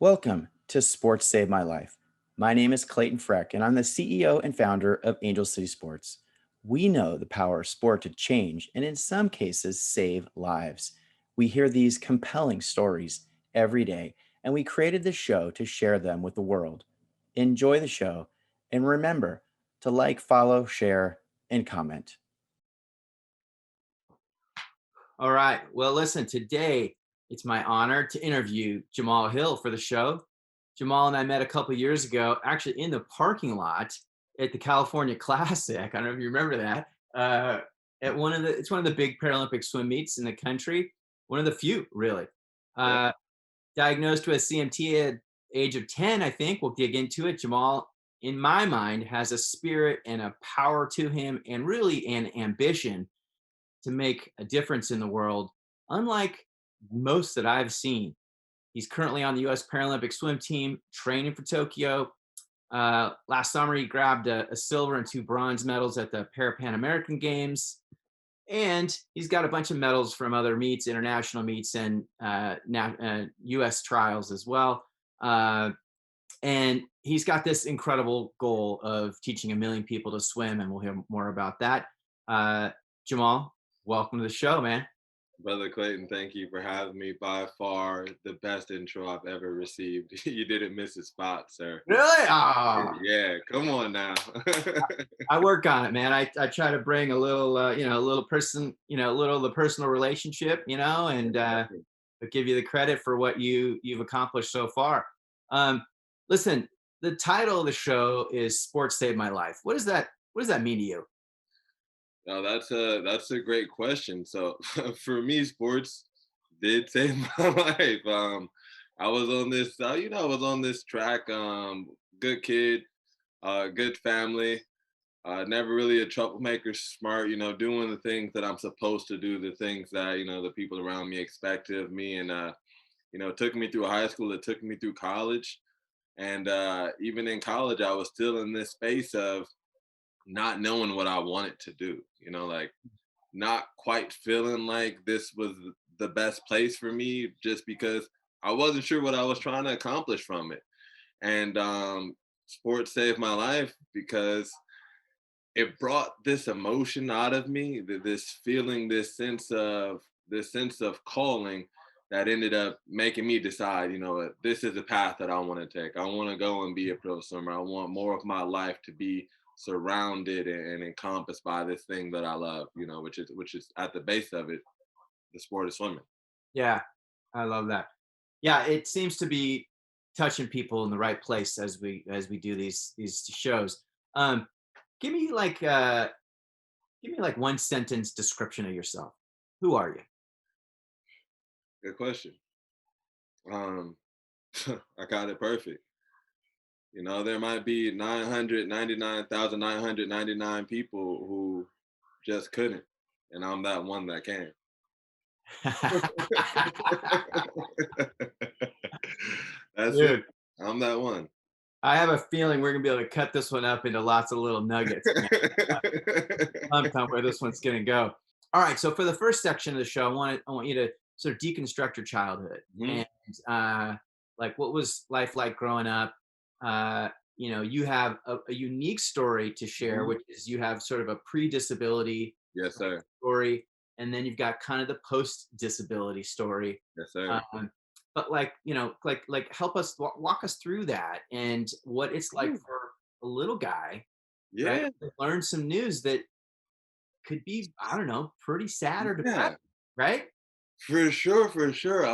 Welcome to Sports Saved My Life. My name is Clayton Freck, and I'm the CEO and founder of Angel City Sports. We know the power of sport to change and, in some cases, save lives. We hear these compelling stories every day, and we created this show to share them with the world. Enjoy the show, and remember to like, follow, share, and comment. All right. Well, listen, today it's my honor to interview Jamal Hill for the show. Jamal and I met a couple years ago, actually in the parking lot at the California Classic. I don't know if you remember that. At it's one of the big Paralympic swim meets in the country, one of the few, really. Yeah. Uh, Diagnosed with CMT at age of 10, I think. We'll dig into it. Jamal, in my mind, has a spirit and a power to him, and really an ambition to make a difference in the world, unlike most that I've seen. He's currently on the U.S. Paralympic swim team, training for Tokyo. Last summer, he grabbed a silver and two bronze medals at the Pan American Games. And he's got a bunch of medals from other meets, international meets, and U.S. trials as well. And he's got this incredible goal of teaching 1 million people to swim, and we'll hear more about that. Jamal, welcome to the show, man. Brother Clayton, thank you for having me. By far the best intro I've ever received. You didn't miss a spot, sir. Really? Ah, Yeah, come on now. I work on it, man. I try to bring a little, a little person, a little of the personal relationship, and but give you the credit for what you've accomplished so far. Um, Listen, the title of the show is "Sports Saved My Life." What does that mean to you? No, that's a great question. So for me, sports did save my life. I was on this, I was on this track. Good kid, good family. Never really a troublemaker, smart, doing the things that I'm supposed to do, the things that, the people around me expect of me. And, it took me through high school, it took me through college. And even in college, I was still in this space of not knowing what I wanted to do, like not quite feeling like this was the best place for me just because I wasn't sure what I was trying to accomplish from it. And sports saved my life because it brought this emotion out of me, this feeling, this sense of calling that ended up making me decide, this is the path that I want to take. I want to go and be a pro swimmer. I want more of my life to be surrounded and encompassed by this thing that I love, which is at the base of it, the sport of swimming. Yeah, I love that. Yeah, it seems to be touching people in the right place as we do these shows. Um, give me like one sentence description of yourself. Who are you? Good question. Um, I got it perfect. There might be 999,999 people who just couldn't, and I'm that one that can. That's it. Dude, I'm that one. I have a feeling we're gonna be able to cut this one up into lots of little nuggets, man. I'm on where this one's gonna go. All right, so for the first section of the show, I want you to sort of deconstruct your childhood Mhm. and like what was life like growing up? You have a unique story to share, Mhm. which is you have sort of a pre-disability Yes, sir. story, and then you've got kind of the post-disability story. Yes, sir. Um, but like help us walk us through that and what it's like Ooh. for a little guy, right? Yeah, To learn some news that could be, I don't know, pretty sad or depressing, yeah, right? for sure, for sure.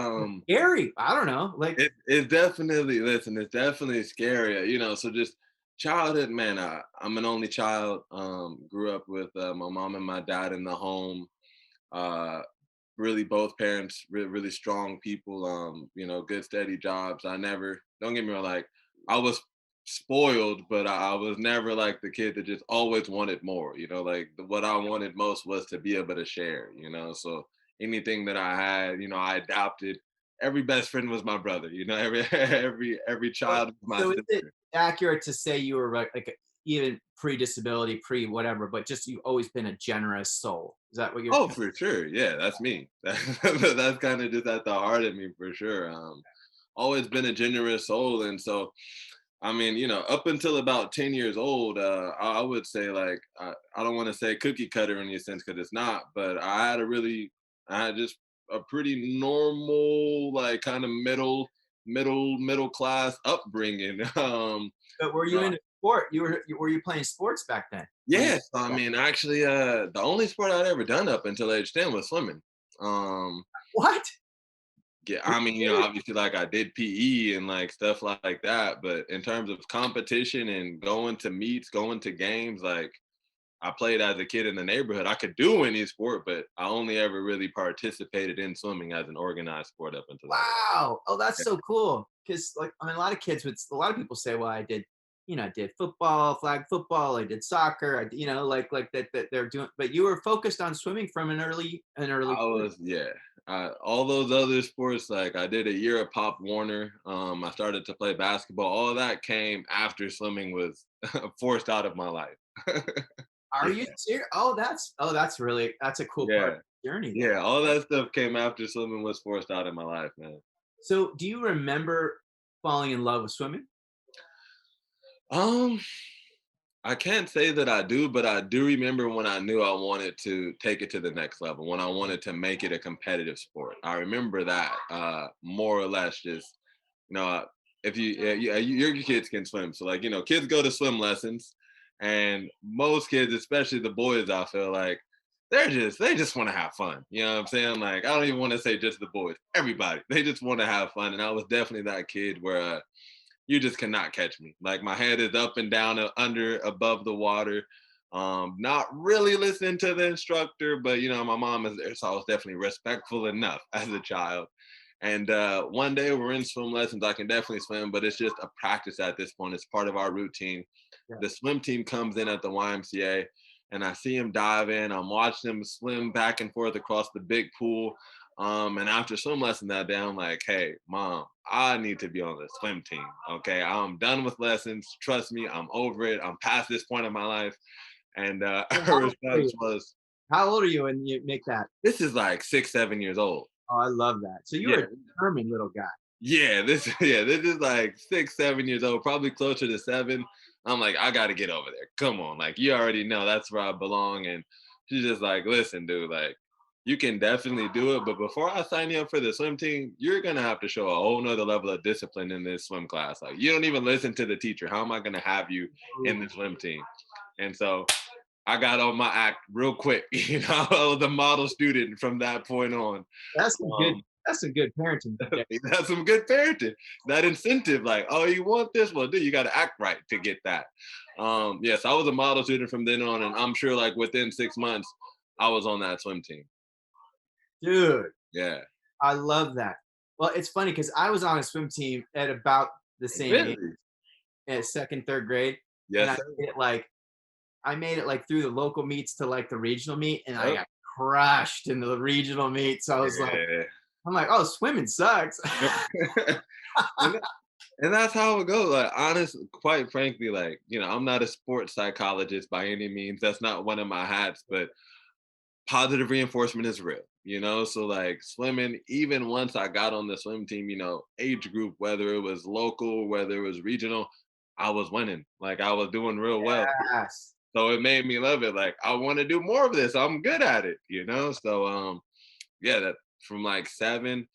Scary. I don't know. Like, It's definitely, listen, it's definitely scary, so just childhood, man. I'm an only child. Grew up with my mom and my dad in the home. Uh, Really, both parents really, really strong people. Good steady jobs. I never, don't get me wrong, like I was spoiled, but I was never like the kid that just always wanted more. Like what I wanted most was to be able to share. So anything that I had, I adopted. Every best friend was my brother. Every every so, child was my so is it sister. accurate to say you were like even pre-disability, pre-whatever, but just you've always been a generous soul? Is that what you're? Oh, for sure. Yeah, that's me. That's kind of just at the heart of me for sure. always been a generous soul, and so I mean, up until about 10 years old, I would say like I don't want to say cookie cutter in any sense because it's not, but I had just a pretty normal, like kind of middle class upbringing. But were you uh, into sport? Were you playing sports back then? When you yes, I mean, actually, the only sport I'd ever done up until age 10 was swimming. Um, what? Yeah, Are I mean, you serious? obviously, like I did PE and like stuff like that, but in terms of competition and going to meets, going to games, like I played as a kid in the neighborhood. I could do any sport, but I only ever really participated in swimming as an organized sport up until that Wow. Oh, that's age. so cool. Because like I mean, a lot of people say, well, I did football, flag football, I did soccer, like that they're doing, but you were focused on swimming from an early I kid. was, yeah. All those other sports, like I did a year of Pop Warner. I started to play basketball. All that came after swimming was forced out of my life. Are Yeah, you serious? That's a cool part of yeah. the journey then. Yeah, all that stuff came after swimming was forced out of my life, man. So do you remember falling in love with swimming? Um, I can't say that I do, but I do remember when I knew I wanted to take it to the next level, when I wanted to make it a competitive sport. I remember that more or less just, you know, uh, if you, yeah, yeah, your kids can swim. So like, kids go to swim lessons and most kids, especially the boys, I feel like they just want to have fun. You know what I'm saying? Like, I don't even want to say just the boys, everybody, they just want to have fun. And I was definitely that kid where, you just cannot catch me. Like my head is up and down, under, above the water. Not really listening to the instructor, but my mom is there, so I was definitely respectful enough as a child. And one day we're in swim lessons. I can definitely swim, but it's just a practice at this point. It's part of our routine. Yeah. The swim team comes in at the YMCA, and I see him dive in. I'm watching him swim back and forth across the big pool. And after swim lesson that day, I'm like, hey, mom, I need to be on the swim team. Okay. I'm done with lessons. Trust me, I'm over it. I'm past this point in my life. And So her response was, how old are you when you make that? this is like 6, 7 years old. Oh, I love that. So you were Yeah. a determined little guy. Yeah. This is like 6, 7 years old, probably closer to 7. I'm like, I got to get over there. Come on. Like, you already know that's where I belong. And she's just like, listen, dude, like, you can definitely do it. But before I sign you up for the swim team, you're going to have to show a whole nother level of discipline in this swim class. Like, you don't even listen to the teacher. How am I going to have you in the swim team? And so I got on my act real quick. I was a model student from that point on. That's some good Um, that's some good parenting right there. that's some good parenting. That incentive, like, oh, you want this? Well, dude, you got to act right to get that. Yes, I was a model student from then on, and I'm sure like within 6 months, I was on that swim team. Dude, Yeah. I love that. Well, it's funny because I was on a swim team at about the same age, Really? at second, third grade, and Yes, I sir. made it like through the local meets to like the regional meet, and I Yep. got crushed in the regional meet. So Yeah. I'm like, oh, swimming sucks. and, and that's how it goes. Like, honest, quite frankly, like, I'm not a sports psychologist by any means. That's not one of my hats, but positive reinforcement is real, so like swimming, even once I got on the swim team, age group, whether it was local, whether it was regional, I was winning. Like I was doing real well. Yes. So it made me love it. Like I want to do more of this. I'm good at it. So yeah, that from like 7,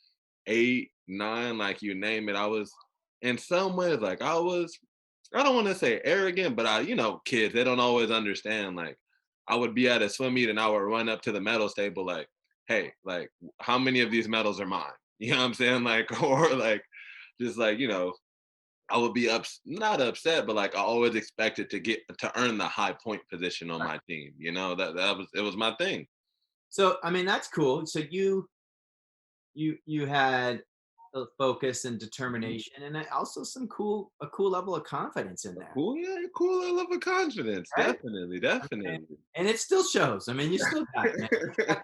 8, 9, like you name it, I was in some ways like I don't want to say arrogant, but kids, they don't always understand. Like I would be at a swim meet and I would run up to the medals table like, hey, like how many of these medals are mine? You know what I'm saying? Like, or like just like, I would be not upset, but like I always expected to earn the high point position on my team. It was my thing. So I mean, that's cool. So you had a focus and Mhm. determination, and also a cool level of confidence in A there, cool, yeah, cool level of confidence. right? Definitely, And, definitely. and it still shows. I mean, you still got it, man.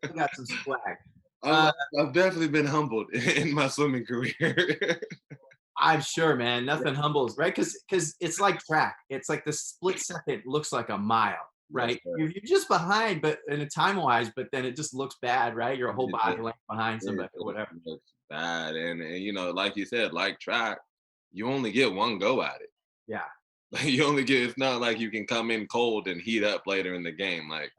You got some swag. I've, Uh, I've definitely been humbled in my swimming career. I'm sure, man. Nothing humbles, right? Because it's like track. It's like the split second looks like a mile, Yes, right? sir. You're just behind, but in a time wise, but then it just looks bad, right? You're a whole It does. body length behind It somebody or does. whatever. It does. bad. And like you said, like track, you only get one go at it. Yeah. Like you only get. It's not like you can come in cold and heat up later in the game. Like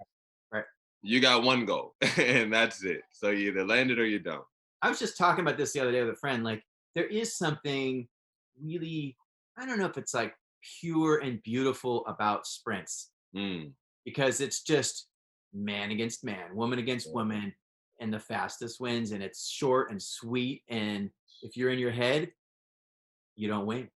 Right. you got one goal, and that's it. So you either land it or you don't. I was just talking about this the other day with a friend. Like, there is something really, I don't know if it's like pure and beautiful about sprints, Mm. because it's just man against man, woman against woman, and the fastest wins. And it's short and sweet. And if you're in your head, you don't win,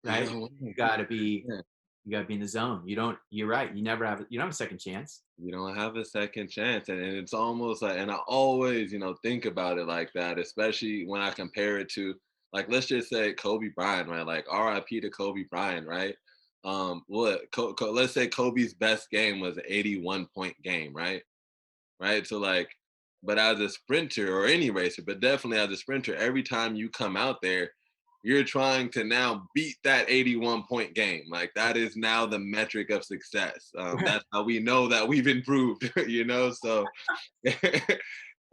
You right? know, You gotta be, yeah. you gotta be in the zone. You're right. You don't have a second chance. You don't have a second chance, and it's almost like, and I always think about it like that, especially when I compare it to, like, let's just say Kobe Bryant, right? Like RIP to Kobe Bryant, right? Let's say Kobe's best game was an 81 point game, right? So like, but as a sprinter or any racer, but definitely as a sprinter, every time you come out there, you're trying to now beat that 81 point game. Like that is now the metric of success. That's how we know that we've improved, So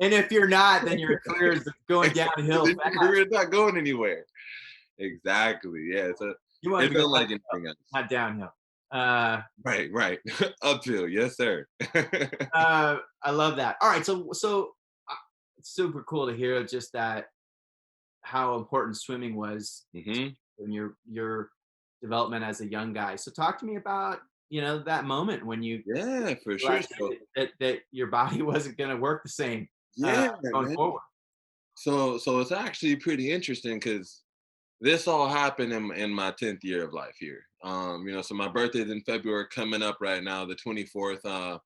And if you're not, then your career is going downhill your fast. career's not going anywhere. Exactly. Yeah. So You want to it's go unlike uphill, anything else. not downhill. Uh, Right. Uphill. Yes, sir. I love that. All right, it's super cool to hear just that, how important swimming was Hmm. in your development as a young guy. So talk to me about that moment when you Yeah, for sure. realized So that your body wasn't going to work the same yeah, going man. forward. So it's actually pretty interesting because this all happened in my 10th year of life here. So my birthday's in February, coming up right now, the 24th.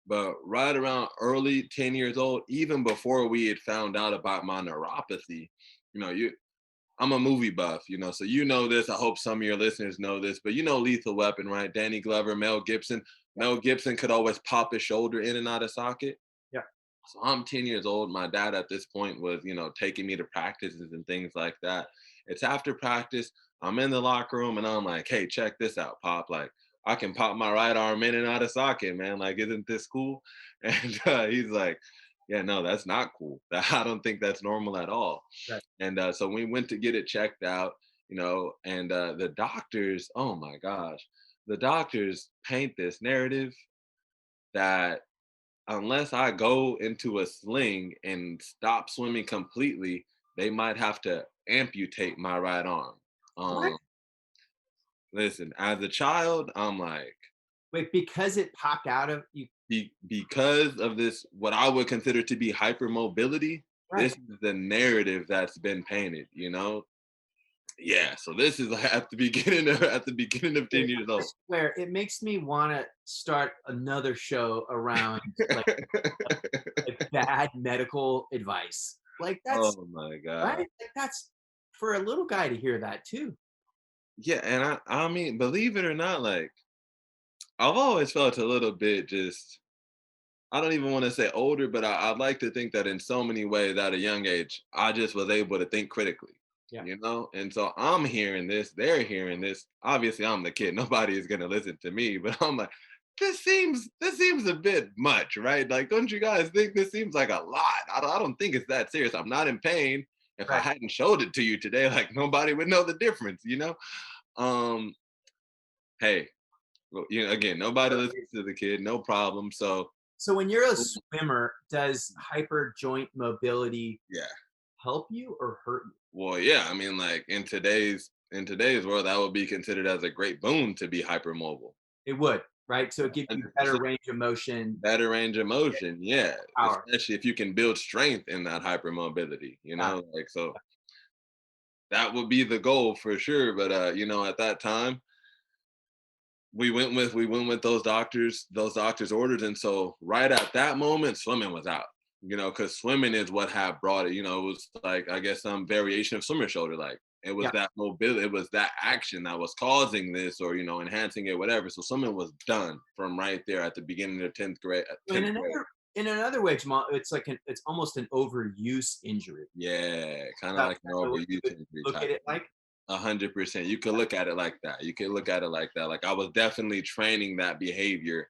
But right around early 10 years old, even before we had found out about my neuropathy, you know, you I'm a movie buff, so this. I hope some of your listeners know this, but Lethal Weapon, right? Danny Glover, Mel Gibson. Yeah, Mel Gibson could always pop his shoulder in and out of socket. yeah, So I'm 10 years old. My dad at this point was, taking me to practices and things like that. It's after practice. I'm in the locker room and I'm like, hey, check this out, Pop. Like, I can pop my right arm in and out of socket, man. Like, isn't this cool? And he's like, yeah, no, that's not cool. I don't think that's normal at all. right. And so we went to get it checked out, and the doctors, oh my gosh, the doctors paint this narrative that unless I go into a sling and stop swimming completely, they might have to amputate my right arm. What? Um, Listen, as a child, I'm like, Wait, because it popped out of you? because of this, what I would consider to be hypermobility, this Right. is the narrative that's been painted. Yeah, so this is at the beginning of 10 years I old. swear, it makes me want to start another show around like bad medical advice. Like that's Oh my right. god. Like that's for a little guy to hear that too. Yeah, and I mean, believe it or not, like I've always felt a little bit just, I don't even want to say older, but I'd like to think that in so many ways at a young age, I just was able to think critically, Yeah. And so I'm hearing this, they're hearing this. Obviously, I'm the kid. Nobody is gonna listen to me, but I'm like, this seems a bit much, right? Like, don't you guys think this seems like a lot? I don't think it's that serious. I'm not in pain. If I Right. hadn't showed it to you today, like nobody would know the difference. Um, hey, well, again, nobody listens to the kid, no problem. So So when you're a swimmer, does hyper joint mobility yeah. help you or hurt you? Well, yeah, I mean, like in today's world, that would be considered as a great boon to be hypermobile. It would, right? So it gives you better 100% range of motion, better range of motion, yeah, power. especially if you can build strength in that hypermobility, Got it. like so that would be the goal for sure. But at that time, we went with those doctors' orders, and so right at that moment, swimming was out. Because swimming is what had brought it. It was like, I guess, some variation of swimmer shoulder. Like it was Yeah. that mobility, it was that action that was causing this, or enhancing it, whatever. So swimming was done from right there at the beginning of 10th grade. In 10th grade. another way, Jamal, it's almost an overuse injury. Is Yeah, kind of that like an the way you overuse would injury look at type. it like? 100%. You could look at it like that. You could look at it like that. Like I was definitely training that behavior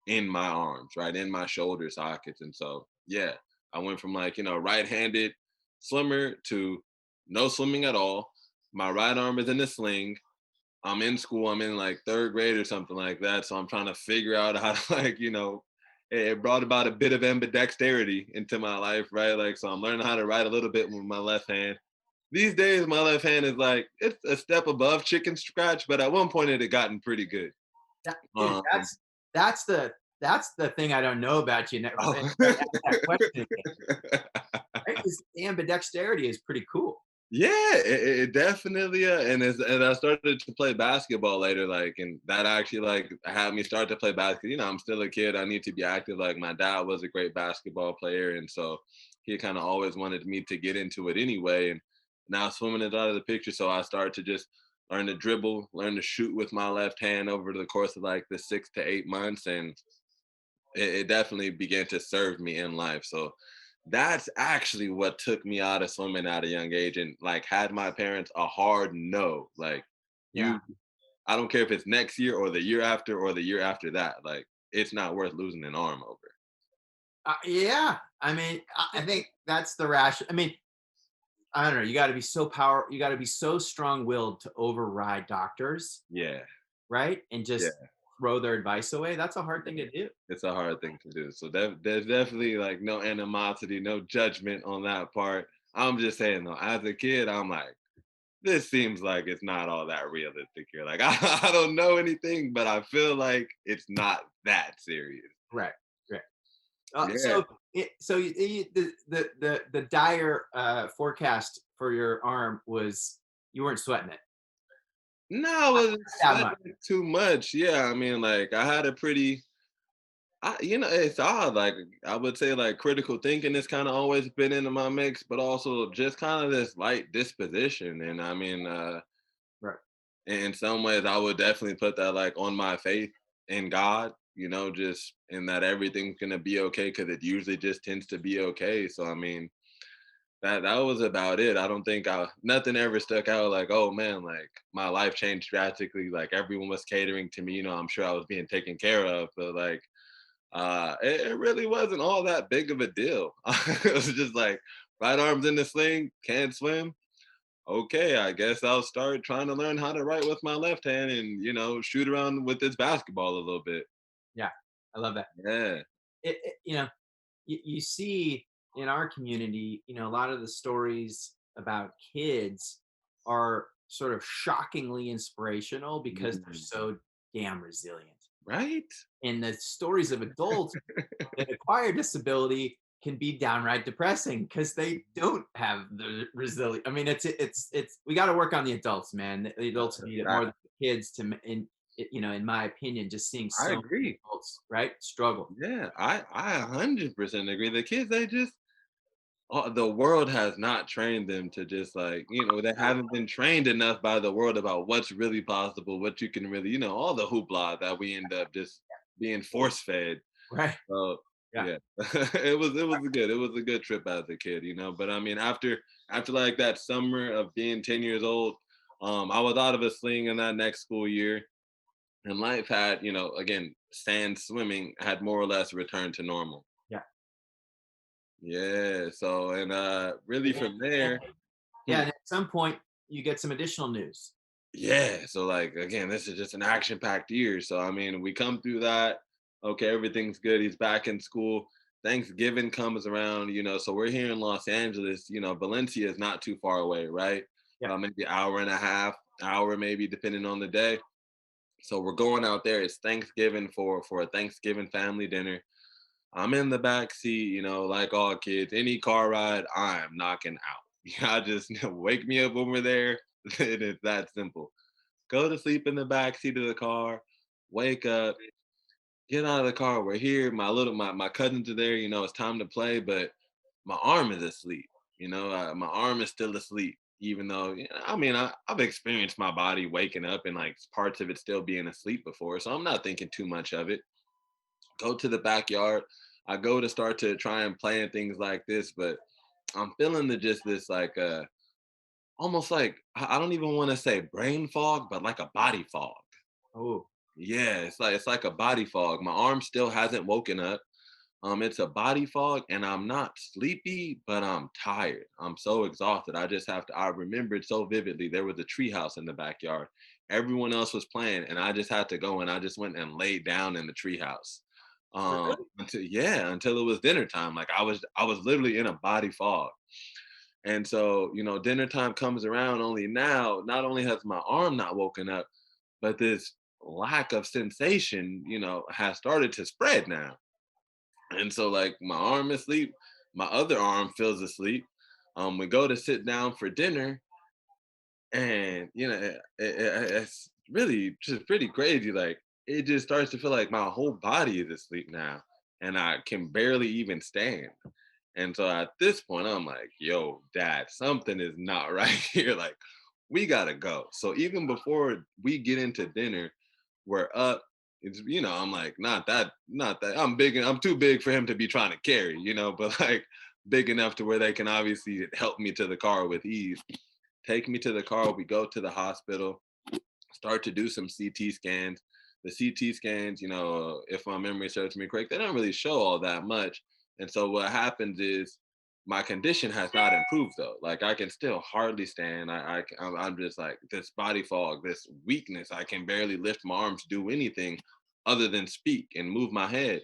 in my arms, right in my shoulder sockets, and so yeah, I went from like right-handed swimmer to no swimming at all. My right arm is in a sling. I'm in school. I'm in like third grade or something like that. So I'm trying to figure out how to like, it brought about a bit of ambidexterity into my life, right? Like, so I'm learning how to write a little bit with my left hand. These days, my left hand is like, it's a step above chicken scratch, but at one point it had gotten pretty good. That, dude, Um, that's the that's the thing I don't know about you. Never oh. ask that question again, right? 'Cause ambidexterity is pretty cool. Yeah, it definitely, and I started to play basketball later, like, and that actually like had me start to play basketball. I'm still a kid. I need to be active. Like my dad was a great basketball player, and so he kind of always wanted me to get into it anyway. And now swimming is out of the picture, so I started to just learn to dribble, learn to shoot with my left hand over the course of like the 6 to 8 months, and it definitely began to serve me in life. So that's actually what took me out of swimming at a young age and like had my parents a hard no. Like Yeah. you I don't care if it's next year or the year after or the year after that. Like it's not worth losing an arm over. Yeah. I mean, I think that's the I mean, I don't know. You got to be so strong-willed to override doctors, Yeah. right? And Yeah. just throw their advice away. That's a hard thing to do. It's a hard thing to do. So there's definitely like no animosity, no judgment on that part. I'm just saying though, as a kid, I'm like, this seems like it's not all that realistic here. Like I don't know anything, but I feel like it's not that serious. Right. Right. Yeah. The dire forecast for your arm was you weren't sweating it No, it wasn't that much. sweating too much. Yeah, I mean, like I had a pretty, it's odd. Like I would say, like critical thinking has kind of always been into my mix, but also just kind of this light disposition. And I mean, Right. in some ways, I would definitely put that like on my faith in God. Just in that everything's gonna be okay because it usually just tends to be okay. So I mean, that was about it. I don't think nothing ever stuck out like, oh man, like my life changed drastically. Like everyone was catering to me. I'm sure I was being taken care of, but like it really wasn't all that big of a deal. It was just like right arms in the sling, can't swim. Okay, I guess I'll start trying to learn how to write with my left hand and shoot around with this basketball a little bit. Yeah. I love that. Yeah. You know, you see in our community, a lot of the stories about kids are sort of shockingly inspirational because they're Mm. so damn resilient. Right? And the stories of adults that acquire disability can be downright depressing because they don't have the resilience. I mean, it's we got to work on the adults, man. The adults need it more than the kids in my opinion, just seeing I so many agree. adults, right, struggle. Yeah, I 100% agree. The kids, the world has not trained them to just like, they haven't been trained enough by the world about what's really possible, what you can really, all the hoopla that we end up just being force fed. Right. So Yeah. yeah, it was a good trip as a kid, But I mean, after like that summer of being 10 years old, I was out of a sling in that next school year, and life had, again, sand swimming had more or less returned to normal. Yeah. Yeah. So and really And, from and- there, yeah. hmm, And at some point, you get some additional news. yeah. So like again, this is just an action-packed year. So I mean, we come through that. Okay, everything's good. He's back in school. Thanksgiving comes around, so we're here in Los Angeles. Valencia is not too far away, right? Yeah. Maybe hour and a half, hour maybe, depending on the day. So we're going out there. It's Thanksgiving for a Thanksgiving family dinner. I'm in the back seat, like all kids. Any car ride, I'm knocking out. I just wake me up when we're there. It's that simple. Go to sleep in the back seat of the car. Wake up. Get out of the car. We're here. My cousins are there. It's time to play, but my arm is asleep. My arm is still asleep. Even though, I mean, I've experienced my body waking up and like parts of it still being asleep before, so I'm not thinking too much of it. Go to the backyard. I go to start to try and play and things like this, but I'm feeling just this like almost like I don't even want to say brain fog, but like a body fog. Oh. Yeah, it's like a body fog. My arm still hasn't woken up. It's a body fog, and I'm not sleepy, but I'm tired. I'm so exhausted. I just have to. I remember it so vividly. There was a tree house in the backyard. Everyone else was playing, and I just had to go, and I just went and laid down in the tree house. Really? Until it was dinner time. Like I was literally in a body fog. And so, dinner time comes around only now. Not only has my arm not woken up, but this lack of sensation, has started to spread now. And so, like, my arm is asleep, my other arm feels asleep. We go to sit down for dinner, and it's really just pretty crazy. Like, it just starts to feel like my whole body is asleep now, and I can barely even stand. And so at this point, I'm like, yo, dad, something is not right here. Like, we gotta go. So even before we get into dinner, we're up. I'm like, not that. I'm too big for him to be trying to carry, but like big enough to where they can obviously help me to the car with ease. Take me to the car. We go to the hospital, start to do some CT scans. The CT scans, if my memory serves me correct, they don't really show all that much. And so what happens is my condition has not improved though. Like I can still hardly stand. I'm just like this body fog, this weakness. I can barely lift my arms, do anything other than speak and move my head.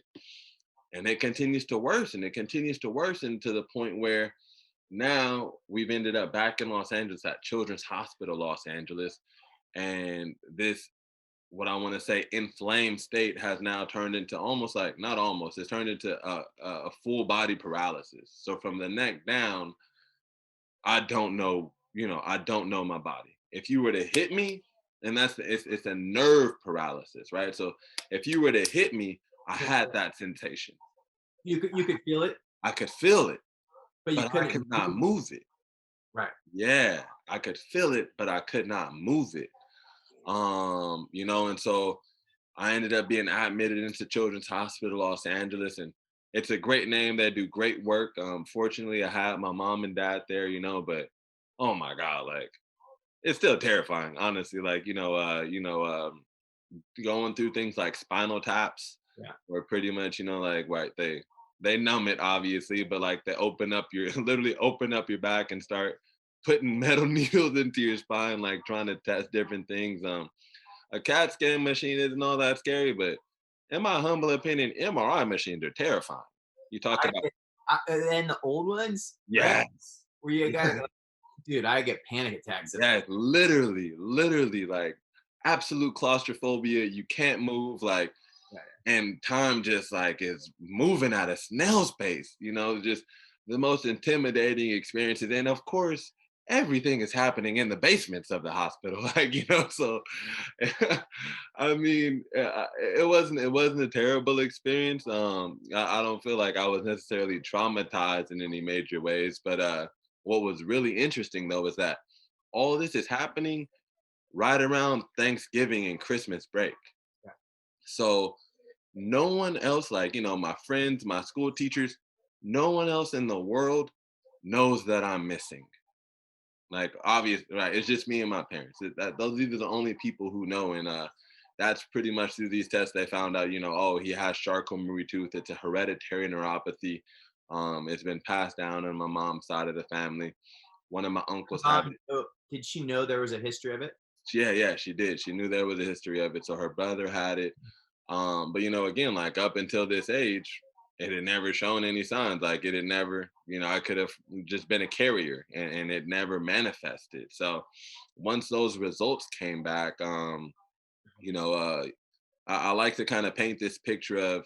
And it continues to worsen. It continues to worsen to the point where now we've ended up back in Los Angeles at Children's Hospital Los Angeles, and this, what I want to say, inflamed state has now turned into almost like, not almost, it's turned into a full body paralysis. So from the neck down, I don't know, I don't know my body. If you were to hit me, and it's a nerve paralysis, right? So if you were to hit me, I Yeah. had that sensation. You could feel it, I could feel it, but you but I couldn't could not move. move it. Right. Yeah, I could feel it, but I could not move it. And so I ended up being admitted into Children's Hospital Los Angeles, and it's a great name. They do great work. Fortunately, I had my mom and dad there, but oh my God, like it's still terrifying, honestly. Like, going through things like spinal taps, Yeah. where pretty much, like, right, they numb it obviously, but like they open up your literally open up your back and start putting metal needles into your spine, like trying to test different things. A CAT scan machine isn't all that scary, but in my humble opinion, MRI machines are terrifying. You talk I about, get and the old ones, right? yes, Where you gotta go, dude, I get panic attacks at yes, literally, like absolute claustrophobia. You can't move, like, yeah, and time just like is moving at a snail's pace, just the most intimidating experiences. And of course, everything is happening in the basements of the hospital, like, so I mean, it wasn't a terrible experience. I don't feel like I was necessarily traumatized in any major ways, but what was really interesting though is that all this is happening right around Thanksgiving and Christmas break. yeah. So no one else, like, my friends, my school teachers, no one else in the world knows that I'm missing. Like, obvious, right? It's just me and my parents. These are the only people who know, and that's pretty much through these tests they found out. Oh, he has Charcot-Marie-Tooth. It's a hereditary neuropathy. It's been passed down on my mom's side of the family. One of my uncles had it. Did she know there was a history of it? Yeah, she did. She knew there was a history of it. So her brother had it. But again, like up until this age, it had never shown any signs. Like it had never, I could have just been a carrier, and it never manifested. So once those results came back, you know, uh, I like to kind of paint this picture of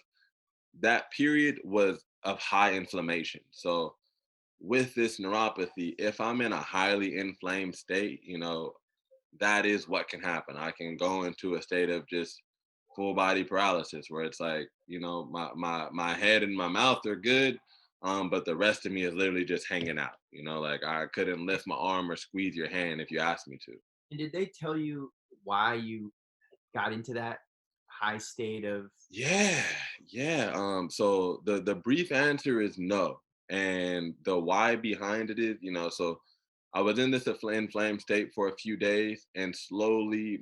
that period was of high inflammation. So with this neuropathy, if I'm in a highly inflamed state, that is what can happen. I can go into a state of just full body paralysis where it's like, my head and my mouth are good, but the rest of me is literally just hanging out. Like I couldn't lift my arm or squeeze your hand if you asked me to. And did they tell you why you got into that high state of Yeah, yeah. So the brief answer is no, and the why behind it is, so I was in this inflamed state for a few days, and slowly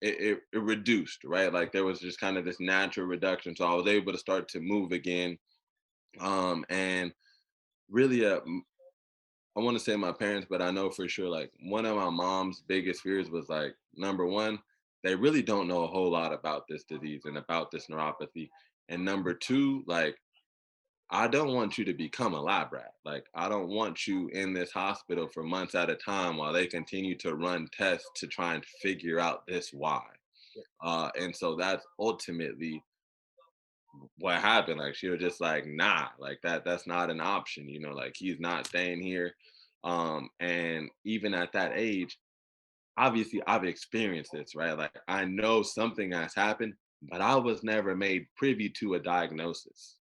it reduced, right? Like there was just kind of this natural reduction. So I was able to start to move again. And really, I want to say my parents, but I know for sure, like one of my mom's biggest fears was like, number one, they really don't know a whole lot about this disease and about this neuropathy. And number two, like, I don't want you to become a lab rat. Like, I don't want you in this hospital for months at a time while they continue to run tests to try and figure out this why. And so that's ultimately what happened. Like, she was just like, nah, like that's not an option, like he's not staying here. And even at that age, obviously I've experienced this, right? Like I know something has happened, but I was never made privy to a diagnosis.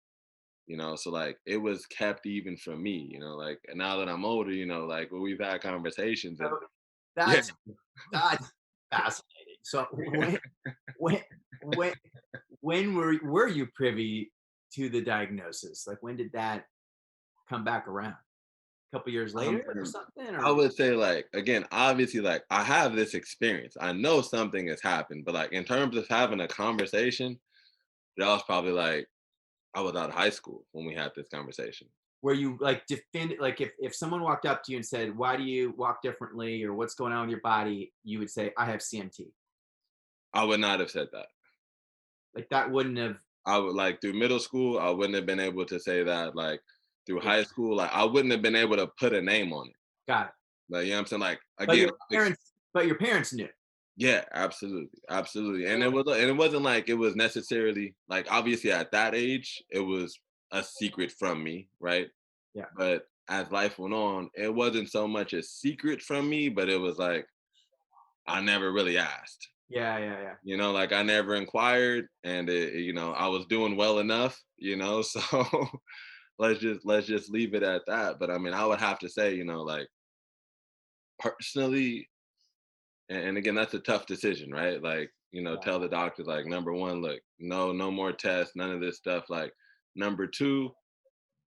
So like it was kept even from me, like, and now that I'm older, like when we've had conversations and So yeah. that's that's fascinating. So when when when were you privy to the diagnosis? Like when did that come back around? A couple years um, later or something? I Or would say like again, obviously like I have this experience. I know something has happened, but like in terms of having a conversation, that was probably like I was out of high school when we had this conversation. were you like defend like if someone walked up to you and said, "Why do you walk differently?" or "What's going on with your body?" you would say, "I have CMT." I would not have said that. Like that wouldn't have. I would like through middle school, I wouldn't have been able to say that. Like through Yeah, high school, like I wouldn't have been able to put a name on it. got it. Like, you know what I'm saying? Like But again, your parents, but your parents knew. yeah, absolutely. Absolutely. And Or it wasn't like it was necessarily like obviously at that age, it was a secret from me, right? yeah, But as life went on, it wasn't so much a secret from me, but it was like I never really asked. yeah, yeah, yeah. Like I never inquired, and I was doing well enough, so let's just leave it at that. But I mean, I would have to say, like personally, and again, that's a tough decision, right? Like, Yeah. tell the doctor, like, number one, look, no more tests, none of this stuff. Like, number two,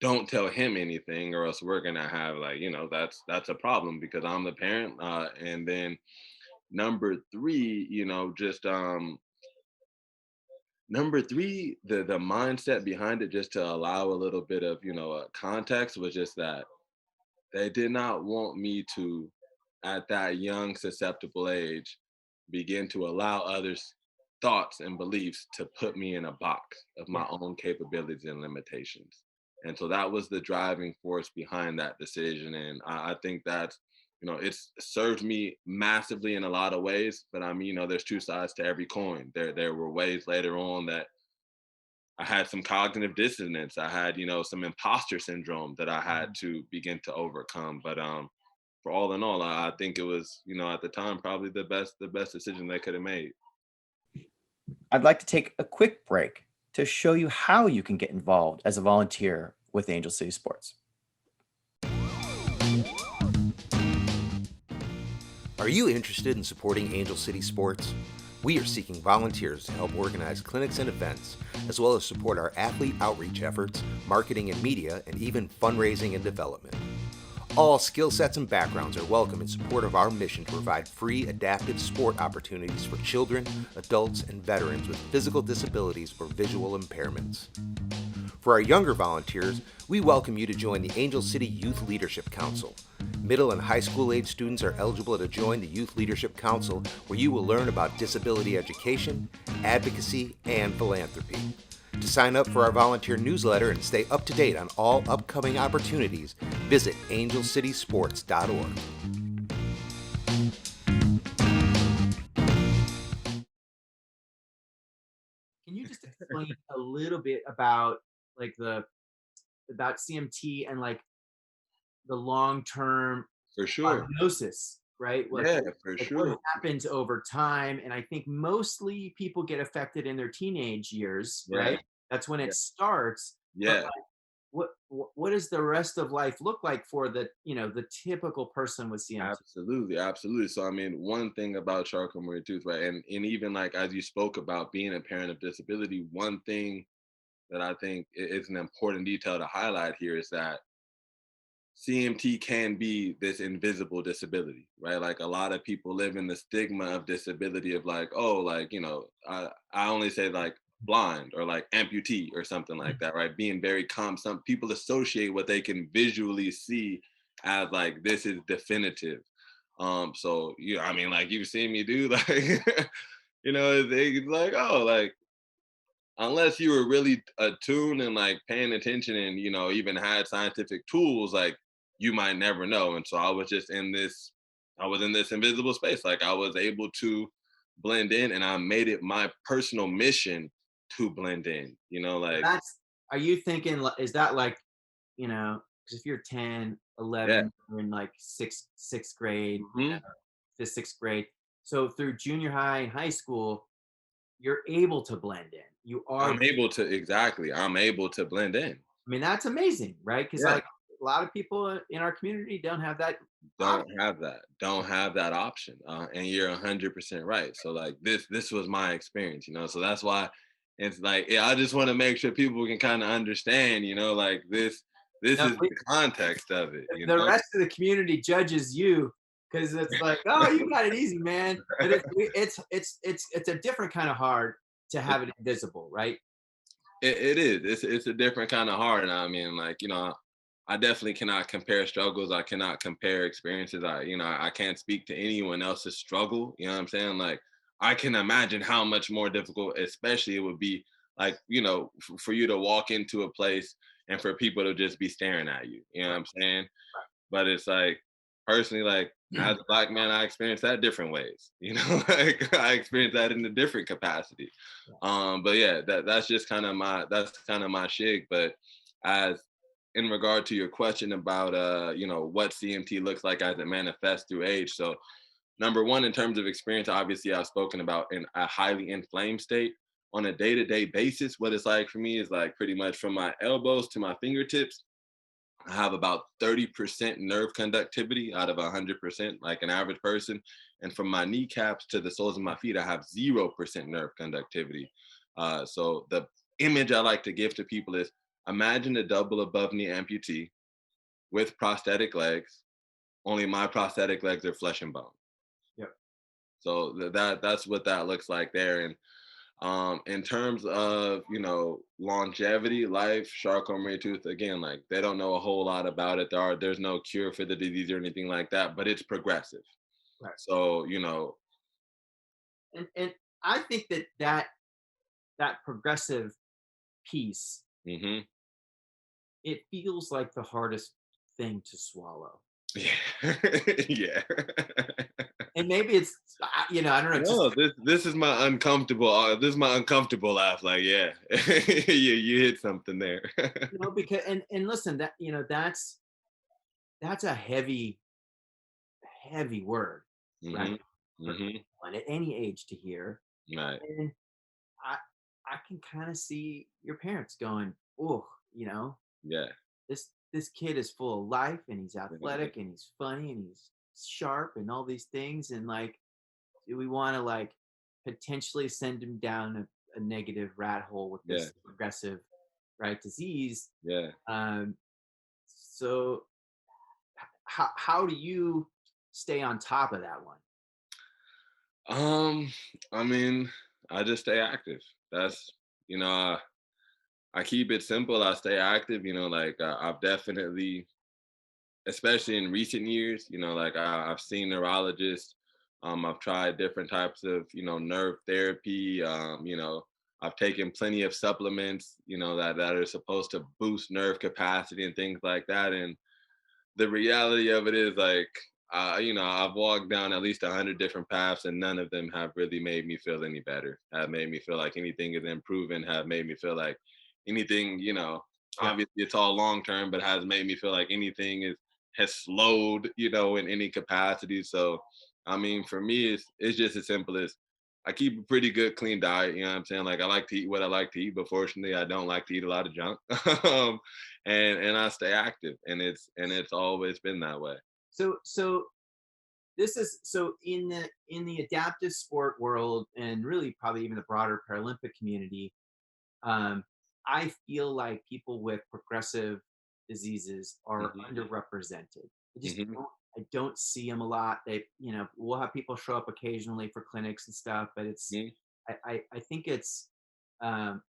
don't tell him anything, or else we're gonna have like, that's a problem because I'm the parent. And then number three, just number three, the mindset behind it, just to allow a little bit of context, was just that they did not want me to, at that young, susceptible age, begin to allow others' thoughts and beliefs to put me in a box of my Yeah. own capabilities and limitations. And so that was the driving force behind that decision. And I think that's, it's served me massively in a lot of ways. But I mean, there's two sides to every coin. There were ways later on that I had some cognitive dissonance. I had, some imposter syndrome that I had Mhm. to begin to overcome. But for all in all, I think it was, at the time, probably the best decision they could have made. I'd like to take a quick break to show you how you can get involved as a volunteer with Angel City Sports. Are you interested in supporting Angel City Sports? We are seeking volunteers to help organize clinics and events, as well as support our athlete outreach efforts, marketing and media, and even fundraising and development. All skill sets and backgrounds are welcome in support of our mission to provide free adaptive sport opportunities for children, adults, and veterans with physical disabilities or visual impairments. For our younger volunteers, we welcome you to join the Angel City Youth Leadership Council. Middle and high school age students are eligible to join the Youth Leadership Council, where you will learn about disability education, advocacy, and philanthropy. To sign up for our volunteer newsletter and stay up to date on all upcoming opportunities, visit angelcitysports.org. Can you just explain a little bit about like the about CMT and like the long term For sure. prognosis, right? Yeah, for Like what sure. happens over time. And I think mostly people get affected in their teenage years, Yeah, right? That's when yeah, it starts. But yeah. what does the rest of life look like for the typical person with CMT? Absolutely, absolutely. So I mean, one thing about Charcot-Marie Tooth, right? And even like as you spoke about being a parent of disability, one thing that I think is an important detail to highlight here is that CMT can be this invisible disability, right? Like a lot of people live in the stigma of disability of like, oh, like, I only say like blind or like amputee or something like that, right? Being very calm. Some people associate what they can visually see as like, this is definitive. So, I mean, like you've seen me do like, they like, oh, like, unless you were really attuned and like paying attention and even had scientific tools, like you might never know. And so I was in this invisible space. Like I was able to blend in, and I made it my personal mission to blend in, like. Are you thinking, is that like, because if you're 10, Yeah. 11, you're in like sixth grade, Hmm. fifth, sixth grade. So through junior high and high school, you're able to blend in. I'm able to blend in. I mean, that's amazing, right? Because Yeah. like a lot of people in our community don't have that don't option. have that don't have that option, and you're 100% right. So like this was my experience, so that's why it's like, yeah, I just want to make sure people can kind of understand, like this Now, is the context of it, the rest of the community judges you because it's like, oh, you got it easy, man. But it's a different kind of hard to it, have it invisible, right? it is, it's a different kind of hard. And I mean, like, I definitely cannot compare struggles. I cannot compare experiences. I can't speak to anyone else's struggle. You know what I'm saying? Like, I can imagine how much more difficult, especially it would be like, for you to walk into a place and for people to just be staring at you. You know what I'm saying? But it's like, personally, like as a Black man, I experienced that different ways. Like I experienced that in a different capacity. But yeah, that's just kind of my shig. But as in regard to your question about what CMT looks like as it manifests through age. So number one, in terms of experience, obviously I've spoken about in a highly inflamed state. On a day-to-day basis, what it's like for me is like pretty much from my elbows to my fingertips, I have about 30% nerve conductivity out of 100%, like an average person. And from my kneecaps to the soles of my feet, I have 0% nerve conductivity. So the image I like to give to people is, imagine a double above knee amputee with prosthetic legs, only my prosthetic legs are flesh and bone. Yep. So that's what that looks like there. And in terms of, longevity, life, Charcot-Marie Tooth, again, like they don't know a whole lot about it. There's no cure for the disease or anything like that, but it's progressive. Right. So, And I think that progressive piece, hmm it feels like the hardest thing to swallow. yeah, yeah. And maybe it's, I don't know, just, No, this is my uncomfortable. This is my uncomfortable laugh. Like, yeah, you hit something there. because, and listen, that's a heavy word, right? Hmm. For Hmm. anyone at any age to hear. Right. And I I can kind of see your parents going, oh, Yeah. this kid is full of life and he's Yeah. athletic and he's funny and he's sharp and all these things. And like, do we want to like potentially send him down a negative rat hole with Yeah. this progressive, right, disease? Yeah. Um, so how do you stay on top of that one? Um, I mean, I just stay active. That's, I keep it simple. I stay active. Like I've definitely, especially in recent years, like I've seen neurologists. I've tried different types of, nerve therapy. I've taken plenty of supplements, that are supposed to boost nerve capacity and things like that. And the reality of it is like, I've walked down at least 100 different paths, and none of them have really made me feel any better. Have made me feel like anything is improving. Have made me feel like anything. Yeah. Obviously it's all long term, but has made me feel like anything has slowed. In any capacity. So, I mean, for me, it's just as simple as I keep a pretty good clean diet. You know what I'm saying? Like I like to eat what I like to eat, but fortunately, I don't like to eat a lot of junk. And I stay active, and it's always been that way. So this is so in the adaptive sport world and really probably even the broader Paralympic community. um, I feel like people with progressive diseases are Mhm. underrepresented. Mhm. I don't see them a lot. They, we'll have people show up occasionally for clinics and stuff, but Mhm. I think it's, um,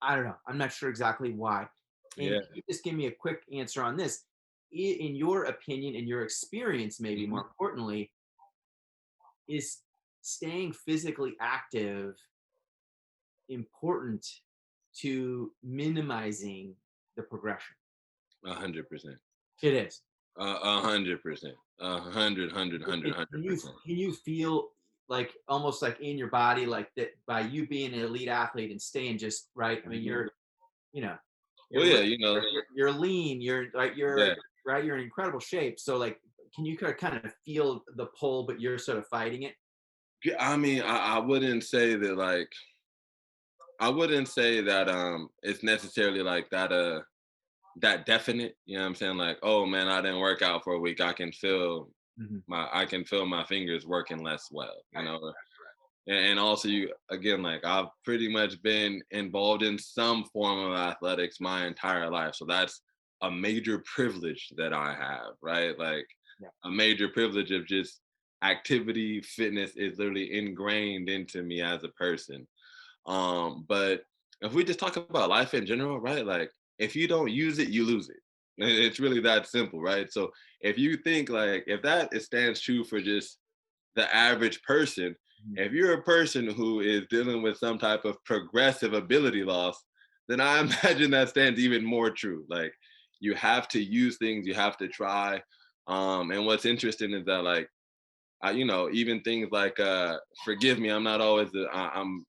I don't know. I'm not sure exactly why. And Yeah. can you just give me a quick answer on this? In your opinion, in your experience, maybe Mhm. more importantly, is staying physically active important to minimizing the progression? 100%. It is. 100%. 100%. Can you feel like almost like in your body, like that by you being an elite athlete and staying just right? I mean, Mhm. you know, Well, you're yeah, li- you're lean, yeah. you're in incredible shape. So like, can you kind of feel the pull, but you're sort of fighting it? Yeah, I mean, I wouldn't say that like I wouldn't say that it's necessarily like that definite, you know what I'm saying? Like, oh man, I didn't work out for a week. Mhm. I can feel my fingers working less well, you Right, know. And also you again, like I've pretty much been involved in some form of athletics my entire life. So that's a major privilege that I have, right? Like yeah. a major privilege of just activity, fitness is literally ingrained into me as a person. But if we just talk about life in general, right? Like if you don't use it, you lose it. It's really that simple, right? So if you think like if that stands true for just the average person, Mhm. if you're a person who is dealing with some type of progressive ability loss, then I imagine that stands even more true. Like you have to use things, you have to try. And what's interesting is that like even things like forgive me, I'm not always I'm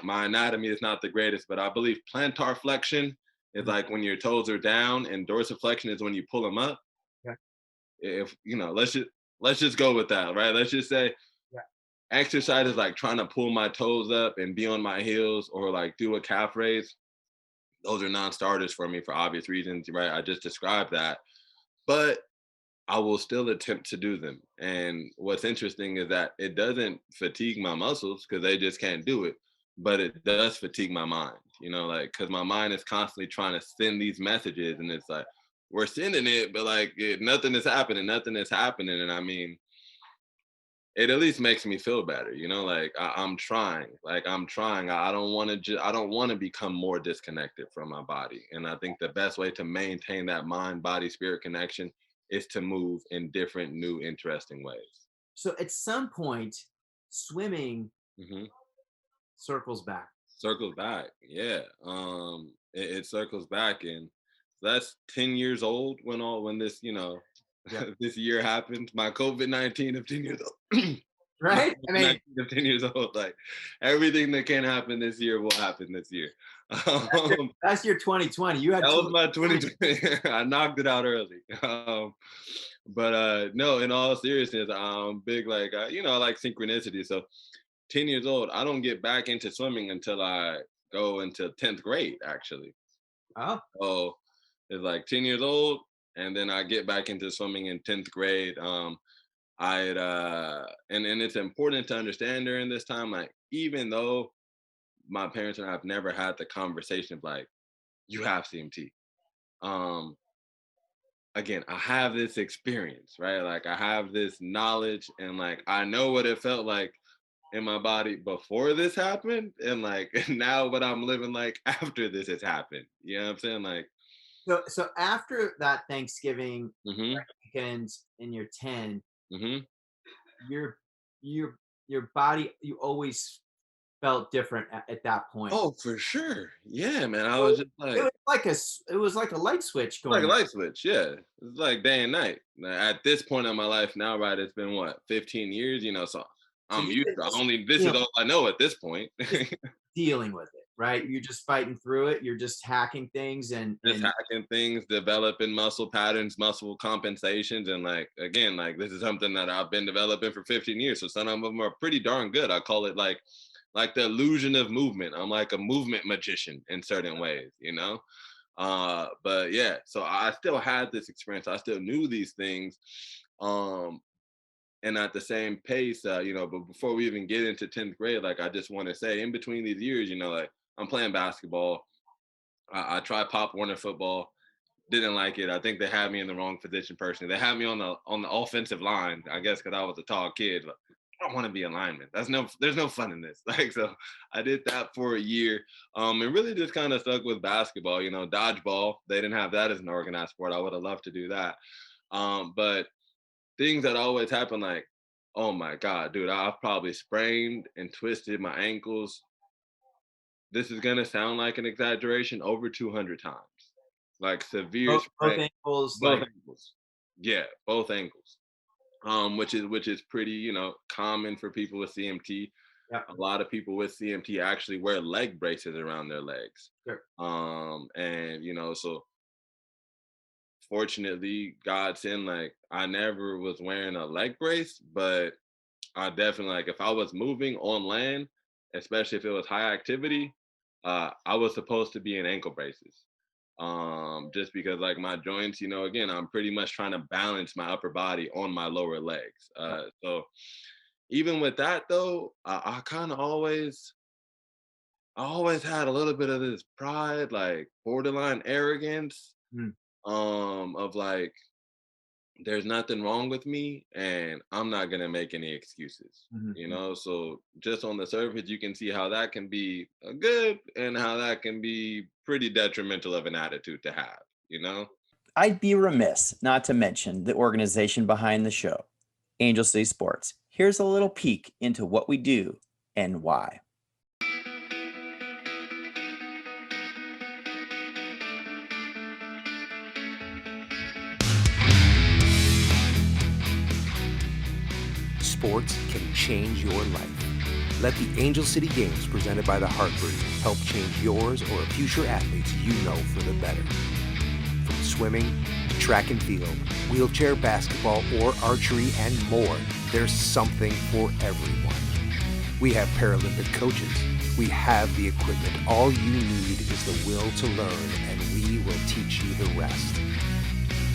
my anatomy is not the greatest, but I believe plantar flexion is Mhm. like when your toes are down, and dorsiflexion is when you pull them up. Yeah. If let's just go with that, right? Let's just say Yeah. exercises like trying to pull my toes up and be on my heels or like do a calf raise. Those are non-starters for me for obvious reasons, right? I just described that. But I will still attempt to do them. And what's interesting is that it doesn't fatigue my muscles because they just can't do it, but it does fatigue my mind, like because my mind is constantly trying to send these messages and it's like, we're sending it, but like nothing is happening, nothing is happening. And I mean, it at least makes me feel better, like I'm trying, I don't want to I don't want to become more disconnected from my body. And I think the best way to maintain that mind body spirit connection is to move in different new interesting ways. So at some point, swimming Hmm. circles back. Circles back, yeah. It circles back, and that's 10 years old when this Yeah. this year happened, my COVID-19 of 10 years old. My Right? I mean, 19 of 10 years old, like everything that can happen this year will happen this year. that's your 2020. You had That was my 2020. 2020. I knocked it out early. But no, in all seriousness, big like I like synchronicity. So 10 years old, I don't get back into swimming until I go into 10th grade, actually. Oh, So it's like 10 years old, and then I get back into swimming in 10th grade. I had and it's important to understand during this time, like even though my parents and I have never had the conversation of like, you have CMT. Um, again, I have this experience, right? Like I have this knowledge and like I know what it felt like in my body before this happened and like now what I'm living like after this has happened. You know what I'm saying? Like, so after that Thanksgiving mm-hmm, weekend and you're 10, mm-hmm. your your body, you always felt different at that point. Oh, for sure. Yeah, man. I was So just it like was it was like a light switch like a going on. light switch, yeah. It's like day and night. At this point in my life now, right? It's been what, 15 years, so So I'm you've used been to just, only this you is know, all I know at this point. just dealing with it, right? You're just fighting through it. You're just hacking things Just and hacking things, developing muscle patterns, muscle compensations, and like again, like this is something that I've been developing for 15 years. So some of them are pretty darn good. I call it like the illusion of movement. I'm like a movement magician in certain ways. But yeah, so I still had this experience. I still knew these things. Um, and at the same pace, but before we even get into 10th grade, like I just want to say in between these years, like I'm playing basketball. I try Pop Warner football, Didn't like it. I think they had me in the wrong position personally. They had me on the offensive line, I guess, because I was a tall kid. Like, I don't want to be a lineman. There's no fun in this. Like, so I did that for a year. And really just kind of stuck with basketball, dodgeball. They didn't have that as an organized sport. I would have loved to do that. But things that always happen, like, oh my God, dude, I've probably sprained and twisted my ankles. This is gonna sound like an exaggeration, over 200 times. Like severe Both sprain, ankles, both like ankles. Yeah, both ankles. Which is pretty, common for people with CMT. yeah, A lot of people with CMT actually wear leg braces around their legs. sure. And so fortunately, God sent, like, I never was wearing a leg brace, but I definitely, like, if I was moving on land, especially if it was high activity, I was supposed to be in ankle braces. Just because, like, my joints, again, I'm pretty much trying to balance my upper body on my lower legs. So even with that though, I always had a little bit of this pride, like borderline arrogance, Mm. of like, there's nothing wrong with me and I'm not going to make any excuses. Mhm. So just on the surface you can see how that can be a good and how that can be pretty detrimental of an attitude to have. I'd be remiss not to mention the organization behind the show, Angel City Sports. Here's a little peek into what we do and why. Sports can change your life. Let the Angel City Games presented by the Hartford help change yours or a future athletes you know for the better. From swimming, track and field, wheelchair basketball, or archery and more, there's something for everyone. We have Paralympic coaches. We have the equipment. All you need is the will to learn, and we will teach you the rest.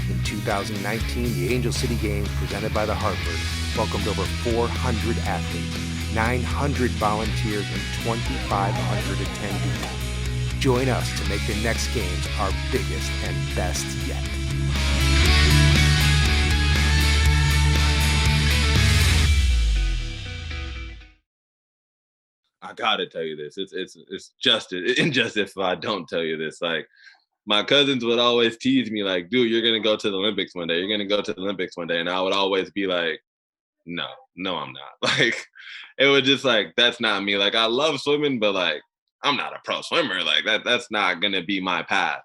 In 2019, the Angel City Games presented by the Hartford welcomed over 400 athletes, 900 volunteers, and 2,500 attendees. Join us to make the next games our biggest and best yet. I gotta tell you this. It's just injustice if I don't tell you this. Like, my cousins would always tease me, like, dude, you're gonna go to the Olympics one day. You're gonna go to the Olympics one day. And I would always be like, no, I'm not. Like, it was just like, that's not me. Like, I love swimming, but like, I'm not a pro swimmer. Like, that's not gonna be my path.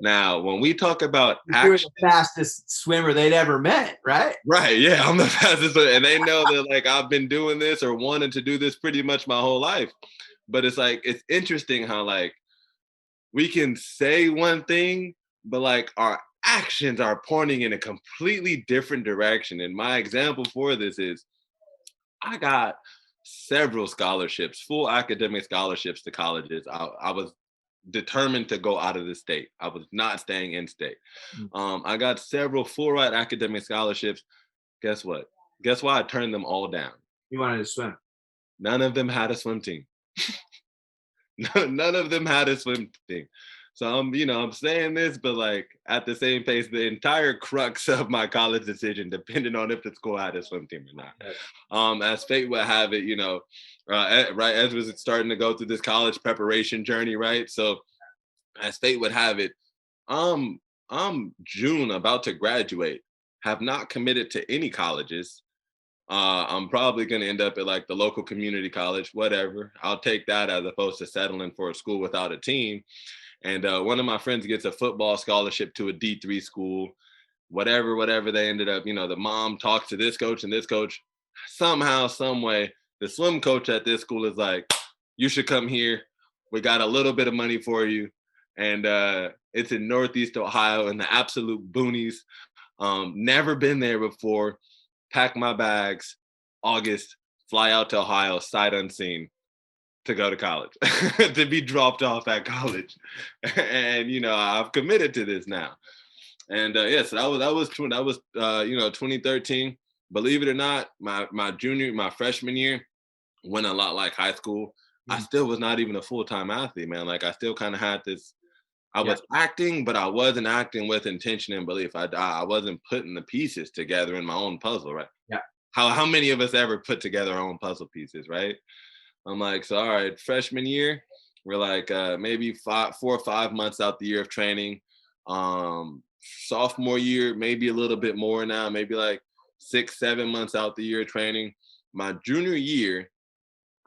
Now, when we talk about You were action, the fastest swimmer they'd ever met, right? right? Yeah, I'm the fastest, and they know that, like, I've been doing this or wanted to do this pretty much my whole life. But it's like, it's interesting how, like, we can say one thing, but like our actions are pointing in a completely different direction. And my example for this is, I got several scholarships, full academic scholarships to colleges. I was determined to go out of the state. I was not staying in state. I got several full ride academic scholarships. Guess what? Guess why I turned them all down? You wanted to swim. None of them had a swim team. None of them had a swim team. So I'm saying this, but like at the same pace, the entire crux of my college decision depended on if the school had a swim team or not. As fate would have it, right as was starting to go through this college preparation journey, right? So as fate would have it, I'm June about to graduate, have not committed to any colleges. I'm probably going to end up at like the local community college, whatever. I'll take that as opposed to settling for a school without a team. And one of my friends gets a football scholarship to a D3 school, whatever they ended up, the mom talks to this coach and this coach. Somehow, some way, the swim coach at this school is like, you should come here. We got a little bit of money for you. And it's in Northeast Ohio in the absolute boonies. Never been there before. Pack my bags, August, fly out to Ohio, sight unseen, to go to college, to be dropped off at college. And I've committed to this now. And so that was 2013. Believe it or not, my freshman year went a lot like high school. I still was not even a full-time athlete, man. Like, I still kind of had this I Yeah. was acting, but I wasn't acting with intention and belief. I wasn't putting the pieces together in my own puzzle, right? Yeah. How many of us ever put together our own puzzle pieces, right? I'm like, so all right, freshman year, we're like maybe 4 or 5 months out the year of training. Sophomore year, maybe a little bit more now, maybe like 6, 7 months out the year of training. My junior year,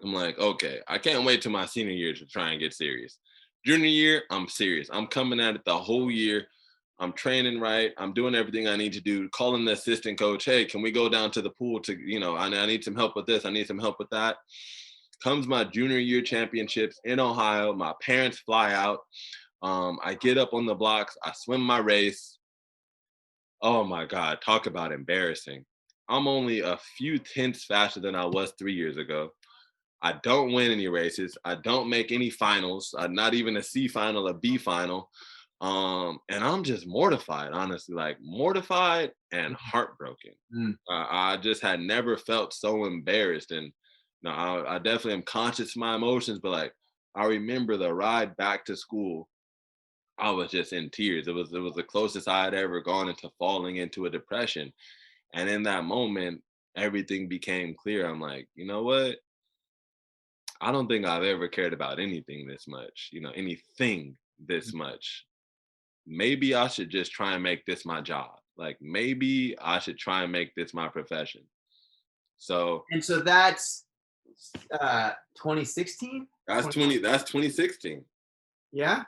I'm like, okay, I can't wait till my senior year to try and get serious. Junior year, I'm serious. I'm coming at it the whole year. I'm training right. I'm doing everything I need to do. Calling the assistant coach, hey, can we go down to the pool to, I need some help with this. I need some help with that. Comes my junior year championships in Ohio. My parents fly out. I get up on the blocks. I swim my race. Oh my God, talk about embarrassing. I'm only a few tenths faster than I was 3 years ago. I don't win any races. I don't make any finals. Not even a C final, a B final. And I'm just mortified, honestly, like mortified and heartbroken. Mm. I just had never felt so embarrassed. And no, I definitely am conscious of my emotions, but like I remember the ride back to school. I was just in tears. It was the closest I had ever gone into falling into a depression. And in that moment, everything became clear. I'm like, you know what? I don't think I've ever cared about anything this much, anything this much. Maybe I should just try and make this my job. Like maybe I should try and make this my profession. So And so that's 2016. that's 2016. Yeah.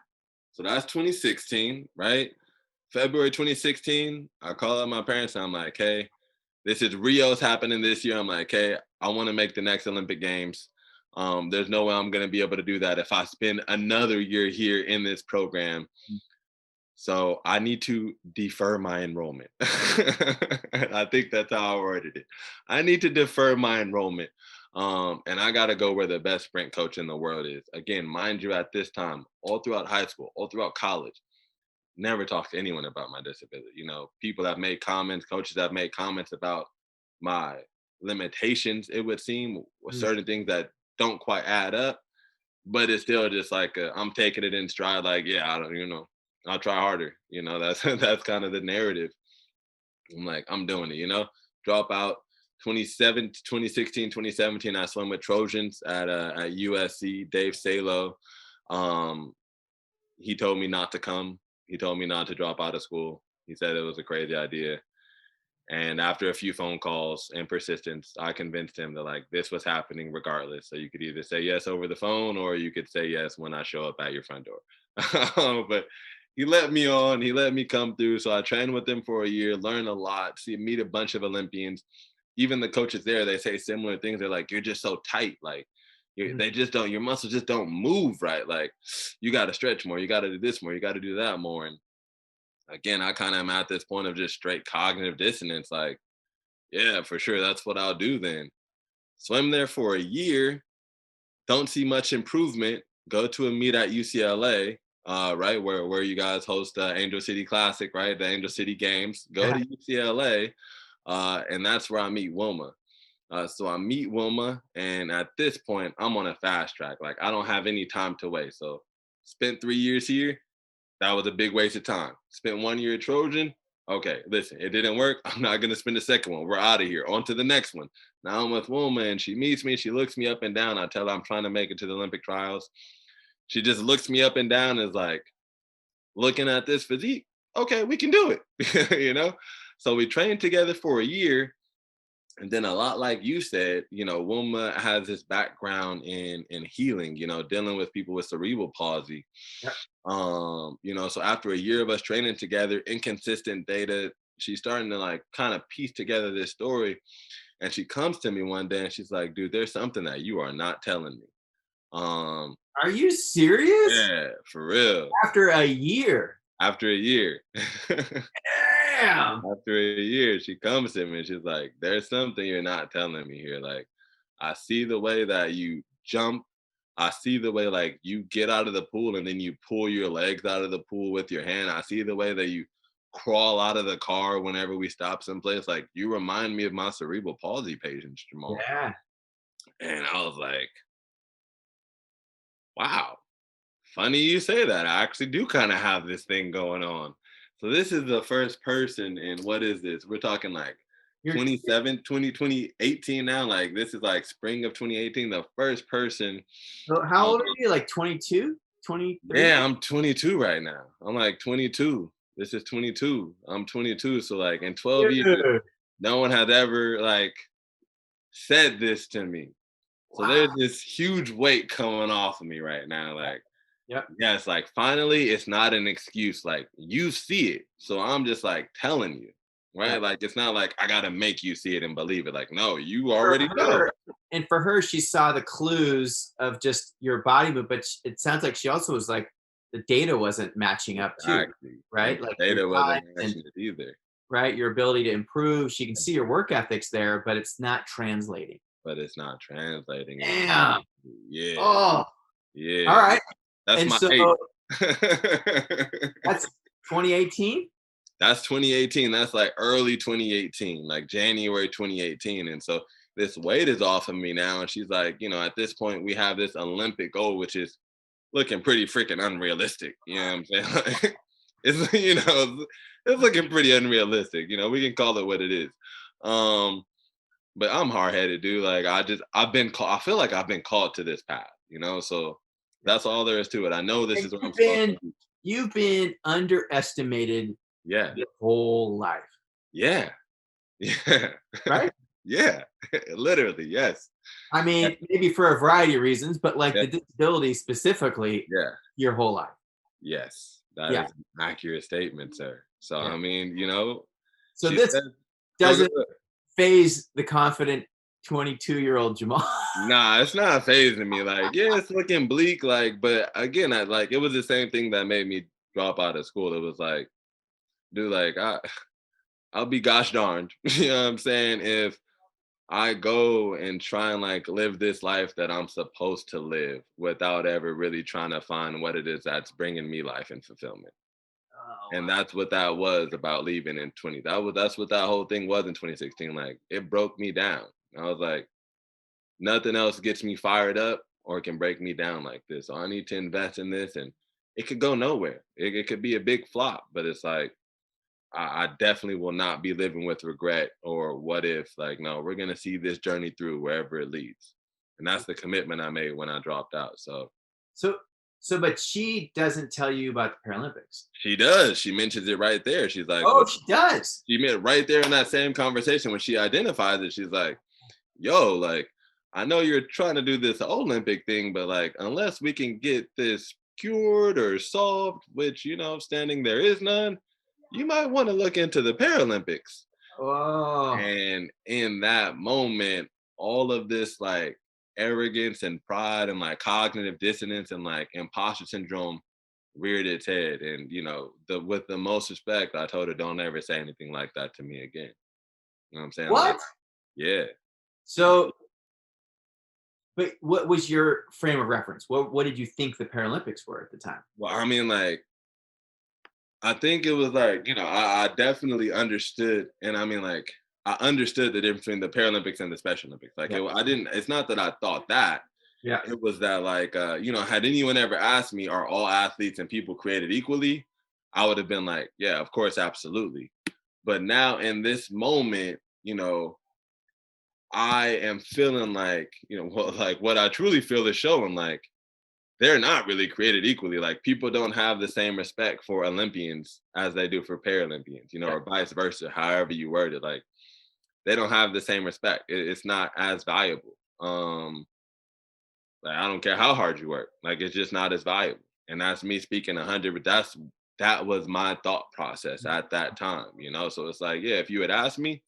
So that's 2016, right? February 2016, I call up my parents and I'm like, hey, this is Rio's happening this year. I'm like, hey, I want to make the next Olympic Games. There's no way I'm going to be able to do that if I spend another year here in this program. So I need to defer my enrollment. I think that's how I worded it. I need to defer my enrollment. And I got to go where the best sprint coach in the world is. Again, mind you, at this time, all throughout high school, all throughout college, never talked to anyone about my disability. People have made comments, coaches have made comments about my limitations, it would seem, with Mm. certain things that don't quite add up. But it's still just like I'm taking it in stride, like, yeah, I don't, I'll try harder. That's that's kind of the narrative. I'm like, I'm doing it, drop out 2016, 2017, I swim with Trojans at USC, Dave Salo. Um, he told me not to come. He told me not to drop out of school. He said it was a crazy idea. And after a few phone calls and persistence, I convinced him that like this was happening regardless. So you could either say yes over the phone or you could say yes when I show up at your front door. But he let me on, he let me come through. So I trained with him for a year, learned a lot, meet a bunch of Olympians. Even the coaches there, they say similar things. They're like, you're just so tight. Like they just don't, your muscles just don't move right. Like you got to stretch more. You got to do this more. You got to do that more. And again, I kind of am at this point of just straight cognitive dissonance. Like, yeah, for sure. That's what I'll do then. Swim there for a year, don't see much improvement. Go to a meet at UCLA, right, where you guys host the Angel City Classic, right, the Angel City Games. Go to UCLA, and that's where I meet Wilma. So I meet Wilma, and at this point, I'm on a fast track. Like I don't have any time to waste. So spent 3 years here. That was a big waste of time. Spent 1 year at Trojan. Okay, listen, it didn't work. I'm not gonna spend the second one. We're out of here. On to the next one. Now I'm with Wilma, and she meets me. She looks me up and down. I tell her I'm trying to make it to the Olympic trials. She just looks me up and down and is like, looking at this physique, okay, we can do it. So we trained together for a year. And then a lot like you said, Wilma has this background in healing, dealing with people with cerebral palsy. Yep. So after a year of us training together, inconsistent data, she's starting to like kind of piece together this story. And she comes to me one day and she's like, dude, there's something that you are not telling me. Are you serious? Yeah, for real. After a year. After a year. Damn. After a year, she comes to me and she's like, there's something you're not telling me here. Like, I see the way that you jump. I see the way like you get out of the pool and then you pull your legs out of the pool with your hand. I see the way that you crawl out of the car whenever we stop someplace. Like you remind me of my cerebral palsy patients, Jamal. Yeah. And I was like, wow, funny you say that. I actually do kind of have this thing going on. So this is the first person in, what is this? We're talking like You're 2018 now. Like this is like spring of 2018. The first person. so how um, old are you? Like 22, 23? Yeah, I'm 22 right now. I'm like 22. This is 22. I'm 22. So like in 12 years, Dude, no one has ever like said this to me. So wow. there's this huge weight coming off of me right now. Like, Yep. yes, like finally, it's not an excuse. Like you see it. So I'm just like telling you, right? Right. Like it's not like I gotta make you see it and believe it. Like, no, you For already know. her, and for her, she saw the clues of just your body move, but it sounds like she also was like the data wasn't matching up too, Exactly. right? And Like your data time wasn't and matching it either. right, your ability to improve. She can see your work ethics there, but it's not translating. But it's not translating. Damn. Yeah. Oh, Yeah. all right. That's And my so hate. that's 2018. That's 2018. That's like early 2018, like January 2018. And so this weight is off of me now. And she's like, at this point, we have this Olympic goal, which is looking pretty freaking unrealistic. You know what I'm saying? Like, it's looking pretty unrealistic. We can call it what it is. But I'm hard headed, dude. Like I feel like I've been called to this path, so that's all there is to it. I know this is what I'm supposed to do. You've been underestimated Yeah. your whole life. Yeah. Yeah. Right? Yeah. Literally, yes. I mean, maybe for a variety of reasons, but like Yeah. the disability specifically, Yeah. your whole life. Yes. That is an accurate statement, sir. So Yeah. I mean, So she this said, doesn't phase the confident 22-year-old Jamal. nah, it's not phasing me. Like, yeah, it's looking bleak. Like, but again, it was the same thing that made me drop out of school. It was like, dude, like I'll be gosh darned. You know what I'm saying? If I go and try and like live this life that I'm supposed to live without ever really trying to find what it is that's bringing me life and fulfillment. Oh, And that's what that was about leaving in 20. That's what that whole thing was in 2016. Like it broke me down. I was like, nothing else gets me fired up or can break me down like this. So I need to invest in this, and it could go nowhere. It could be a big flop, but it's like I definitely will not be living with regret or what if. Like, no, we're gonna see this journey through wherever it leads. And that's the commitment I made when I dropped out. So but she doesn't tell you about the Paralympics. she does. She mentions it right there. She's like, oh, she does. She meant right there in that same conversation when she identifies it. She's like, yo, like, I know you're trying to do this Olympic thing, but like, unless we can get this cured or solved, which, standing there is none, you might want to look into the Paralympics. Oh. And in that moment, all of this like arrogance and pride and like cognitive dissonance and like imposter syndrome reared its head. And with the most respect, I told her, don't ever say anything like that to me again. You know what I'm saying? What? Like, yeah. So, but what was your frame of reference? What did you think the Paralympics were at the time? Well, I mean, like, I think it was like, I definitely understood. And I mean, like, I understood the difference between the Paralympics and the Special Olympics. Like, it's not that I thought that. Yeah. It was that, like, had anyone ever asked me, are all athletes and people created equally? I would have been like, yeah, of course, absolutely. But now in this moment, I am feeling like, what I truly feel is showing, like, they're not really created equally. Like people don't have the same respect for Olympians as they do for Paralympians, or vice versa, however you word it. Like they don't have the same respect. It's not as valuable. Like I don't care how hard you work. Like it's just not as valuable. And that's me speaking 100, but that was my thought process at that time, So it's like, yeah, if you had asked me,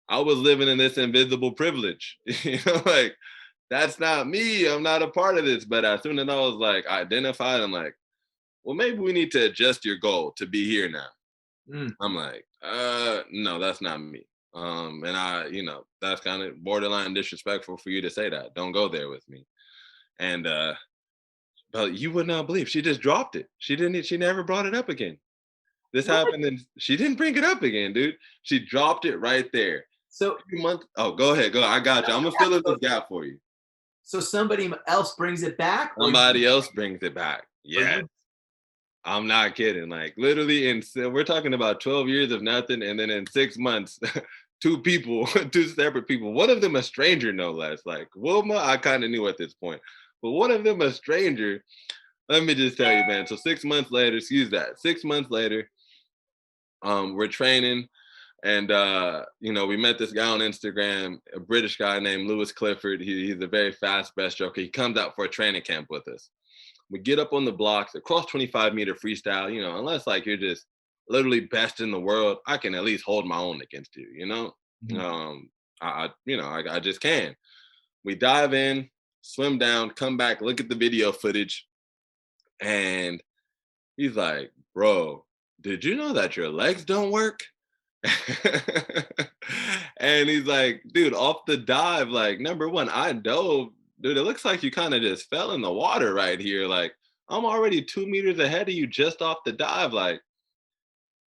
I was living in this invisible privilege, like that's not me. I'm not a part of this. But as soon as I was like identified, I'm like, well, maybe we need to adjust your goal to be here now. I'm like, no, that's not me. And I, that's kind of borderline disrespectful for you to say that. Don't go there with me. And but you would not believe she just dropped it. She never brought it up again. This happened and she didn't bring it up again, dude. She dropped it right there. So oh, go ahead. Go. I got you. I'm gonna fill in this gap for you. So somebody else brings it back? Somebody else brings it back. Or Yeah, you I'm not kidding. Like literally, we're talking about 12 years of nothing, and then in 6 months, two people, two separate people. One of them a stranger, no less. Like Wilma, I kind of knew at this point, but one of them a stranger. Let me just tell you, man. So 6 months later, excuse that. 6 months later, we're training. And we met this guy on Instagram, a British guy named Lewis Clifford. He's a very fast breaststroker. He comes out for a training camp with us. We get up on the blocks, across 25-meter freestyle, unless like you're just literally best in the world, I can at least hold my own against you, Mhm. I just can. We dive in, swim down, come back, look at the video footage, and he's like, bro, did you know that your legs don't work? And he's like, dude, off the dive, like, number one, I dove. Dude, it looks like you kind of just fell in the water right here. Like, I'm already 2 meters ahead of you just off the dive. Like,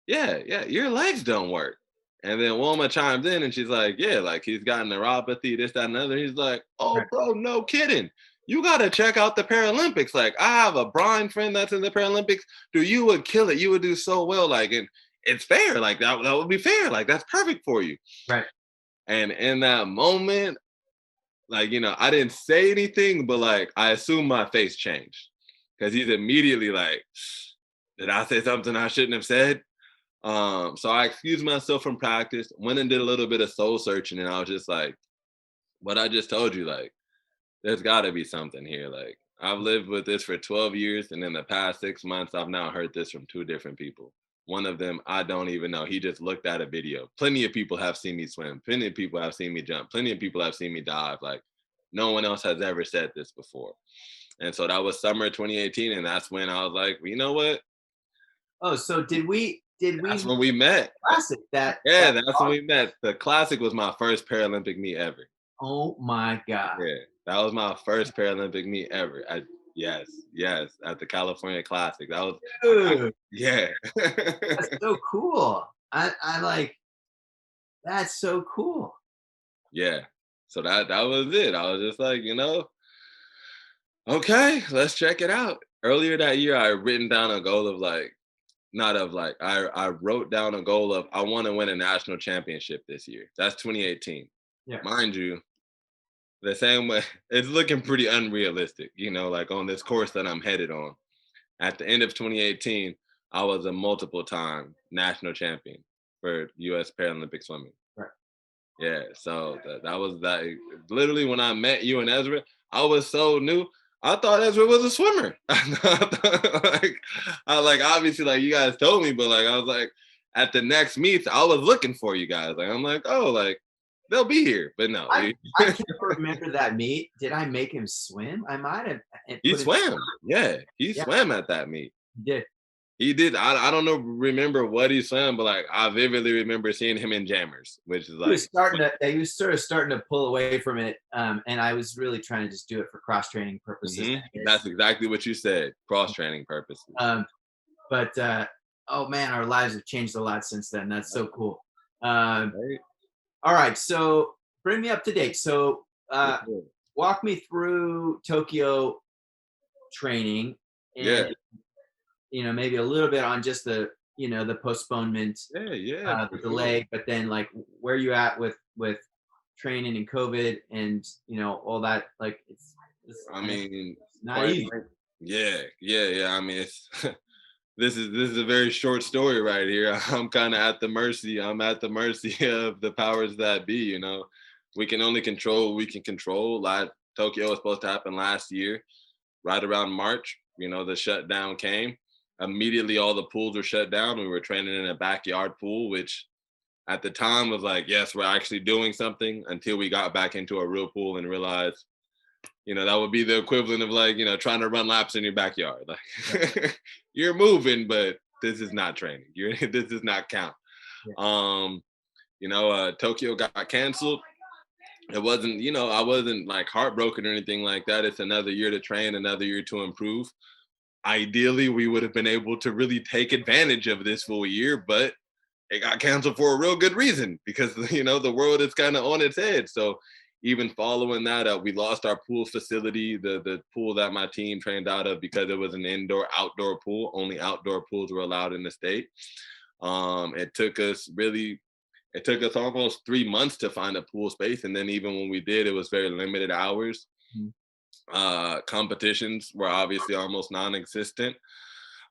yeah, your legs don't work. And then Wilma chimes in and she's like, yeah, like he's got neuropathy, this, that, and other. He's like, oh, Right. bro, no kidding. You got to check out the Paralympics. Like, I have a Brian friend that's in the Paralympics. Dude, you would kill it. You would do so well. Like, and it's fair. Like, that would be fair. Like, that's perfect for you. Right. And in that moment, like, I didn't say anything, but like, I assume my face changed because he's immediately like, did I say something I shouldn't have said? So I excused myself from practice, went and did a little bit of soul searching, and I was just like, what I just told you, like, there's gotta be something here. Like, I've lived with this for 12 years, and in the past 6 months, I've now heard this from two different people. One of them, I don't even know. He just looked at a video. Plenty of people have seen me swim. Plenty of people have seen me jump. Plenty of people have seen me dive. Like, no one else has ever said this before. And so that was summer 2018, and that's when I was like, well, you know what? Oh, so did we That's when we met. classic Yeah, that that's when we met. The classic was my first Paralympic meet ever. oh my God. Yeah, that was my first Paralympic meet ever. Yes, at the California Classic. That was, Dude, yeah. that's so cool. I like that's so cool. Yeah. So that was it. I was just like, okay, let's check it out. Earlier that year, I had written down a goal of like, not of like, I wrote down a goal of I want to win a national championship this year. That's 2018. Yeah. Mind you, the same way, it's looking pretty unrealistic, like on this course that I'm headed on. At the end of 2018, I was a multiple time national champion for US Paralympic swimming. Right. Yeah, so that was that. Literally, when I met you and Ezra, I was so new. I thought Ezra was a swimmer. like obviously, like you guys told me, but like I was like, at the next meets, I was looking for you guys. Like I'm like, oh, like they'll be here, but no, I can't remember that meet. Did I make him swim? I might have he put him. swam. Yeah, he Yeah, swam at that meet. he did. He did. I don't know, remember what he swam, but like I vividly remember seeing him in jammers, which is He like, was starting to he was sort of starting to pull away from it. And I was really trying to just do it for cross training purposes. that's exactly what you said, cross training purposes. But oh man, our lives have changed a lot since then. That's so cool. Right? All right, so bring me up to date. So Yes, sir. walk me through Tokyo training Yeah, and maybe a little bit on just the postponement, yeah, the for sure. delay, but then like where you at with training and COVID and all that. Like I mean, it's not quite easy. yeah. I mean, it's this is a very short story right here. I'm kind of at the mercy. I'm at the mercy of the powers that be. We can only control what we can control. Like Tokyo was supposed to happen last year, right around March. The shutdown came. Immediately, all the pools were shut down. We were training in a backyard pool, which at the time was like, yes, we're actually doing something, until we got back into a real pool and realized, that would be the equivalent of like, trying to run laps in your backyard. Like you're moving, but this is not training. This does not count. Yeah. Tokyo got canceled. It wasn't, I wasn't like heartbroken or anything like that. It's another year to train, another year to improve. Ideally, we would have been able to really take advantage of this full year, but it got canceled for a real good reason because, the world is kind of on its head. So even following that up, we lost our pool facility, the pool that my team trained out of, because it was an indoor outdoor pool. Only outdoor pools were allowed in the state. It took us almost 3 months to find a pool space, and then even when we did, it was very limited hours. Mhm. Competitions were obviously almost non-existent.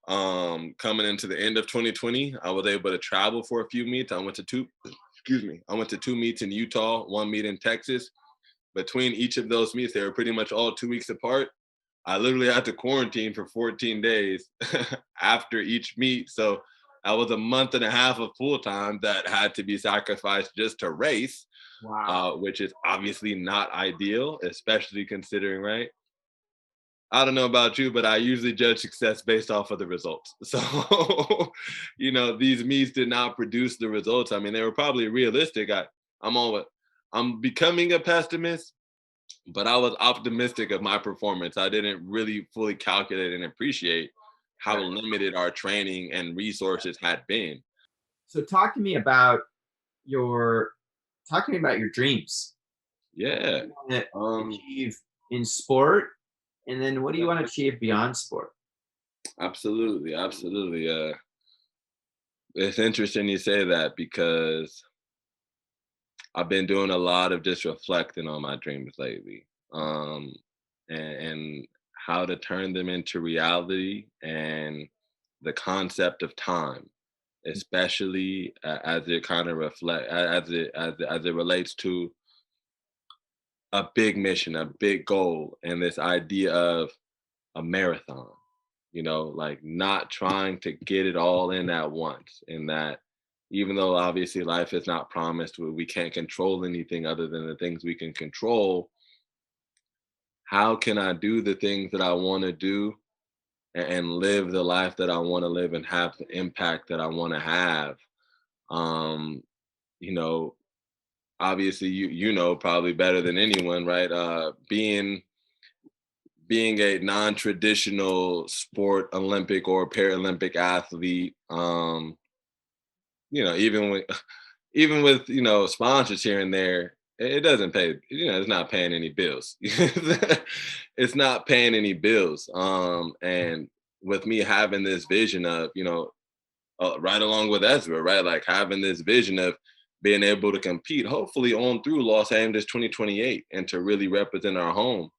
Coming into the end of 2020, I was able to travel for a few meets. I went to two meets in Utah, one meet in Texas. Between each of those meets, they were pretty much all 2 weeks apart. I literally had to quarantine for 14 days after each meet. So that was a month and a half of full time that had to be sacrificed just to race, Wow. which is obviously not ideal, especially considering, right? I don't know about you, but I usually judge success based off of the results. So, these meets did not produce the results. I mean, they were probably realistic. I'm always, I'm becoming a pessimist, but I was optimistic of my performance. I didn't really fully calculate and appreciate how Right. limited our training and resources had been. So your talk to me about your dreams. What Yeah. do you want to Um, achieve in sport, and then what do you want to achieve beyond sport? Absolutely, absolutely. It's interesting you say that because I've been doing a lot of just reflecting on my dreams lately, and how to turn them into reality, and the concept of time, especially as it kind of reflect as it relates to a big mission, a big goal, and this idea of a marathon. Like not trying to get it all in at once, and that even though obviously life is not promised, we can't control anything other than the things we can control. How can I do the things that I want to do, and live the life that I want to live, and have the impact that I want to have? Um, you know, Obviously you know probably better than anyone, right? Being a non-traditional sport Olympic or Paralympic athlete, even with sponsors here and there, it doesn't pay. It's not paying any bills. It's not paying any bills. And with me having this vision of, right along with Ezra, right, like having this vision of being able to compete, hopefully on through Los Angeles 2028, and to really represent our home.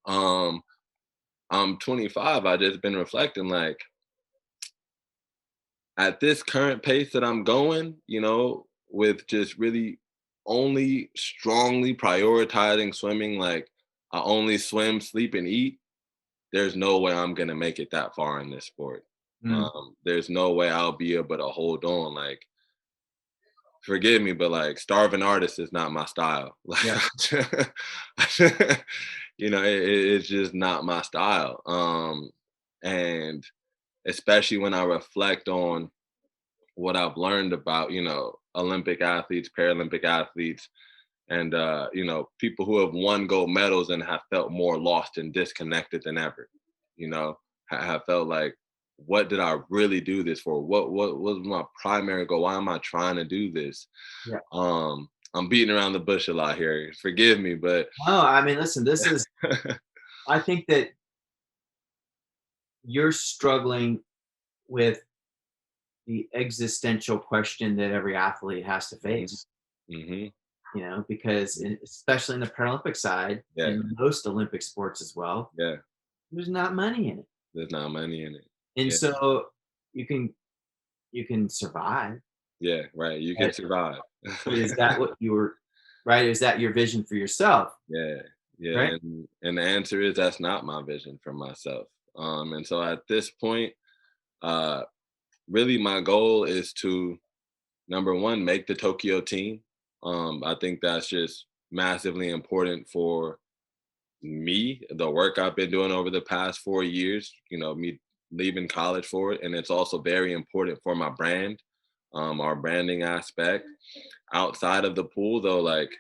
Um, I'm 25. I just been reflecting, like, at this current pace that I'm going, with just really only strongly prioritizing swimming, like I only swim, sleep, and eat. There's no way I'm gonna make it that far in this sport. Mm, There's no way I'll be able to hold on. Like, forgive me, but like starving artist is not my style. yeah. Like, it's just not my style. And especially when I reflect on what I've learned about, Olympic athletes, Paralympic athletes, and people who have won gold medals and have felt more lost and disconnected than ever. Have felt like, what did I really do this for? What was my primary goal? Why am I trying to do this? Yeah. I'm beating around the bush a lot here. Forgive me, but No, I mean, listen, I think that you're struggling with the existential question that every athlete has to hmm face, hmm because especially in the Paralympic side yeah, and most Olympic sports as well, yeah. there's not money in it. There's not money in it. And Yeah, so you can you can survive, yeah, right. You can but survive. is that what you were right? Is that your vision for yourself? Yeah, yeah, Right? and the answer is that's not my vision for myself. And so at this point, uh, really my goal is to, number one, make the Tokyo team. I think that's just massively important for me, the work I've been doing over the past 4 years. Me leaving college for it, and it's also very important for my brand, our branding aspect. Outside of the pool, though, like,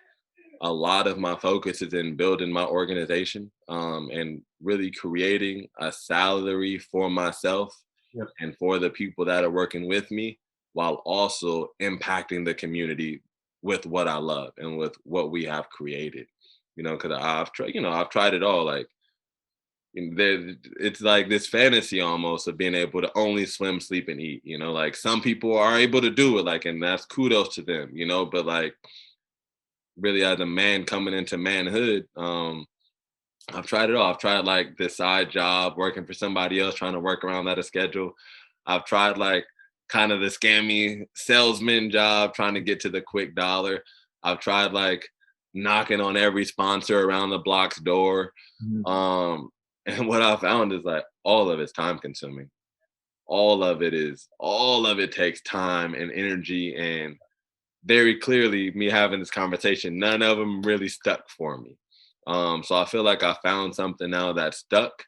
a lot of my focus is in building my organization, and really creating a salary for myself Yep. and for the people that are working with me, while also impacting the community with what I love and with what we have created. Because I've tried it all. Like, it's like this fantasy almost of being able to only swim, sleep, and eat. Like some people are able to do it, like, and that's kudos to them. But like really, as a man coming into manhood, I've tried it all. I've tried like the side job, working for somebody else, trying to work around that schedule. I've tried like kind of the scammy salesman job, trying to get to the quick dollar. I've tried like knocking on every sponsor around the block's door. And what I found is like all of it's time consuming. All of it takes time and energy. And very clearly, me having this conversation, none of them really stuck for me. So I feel like I found something now that stuck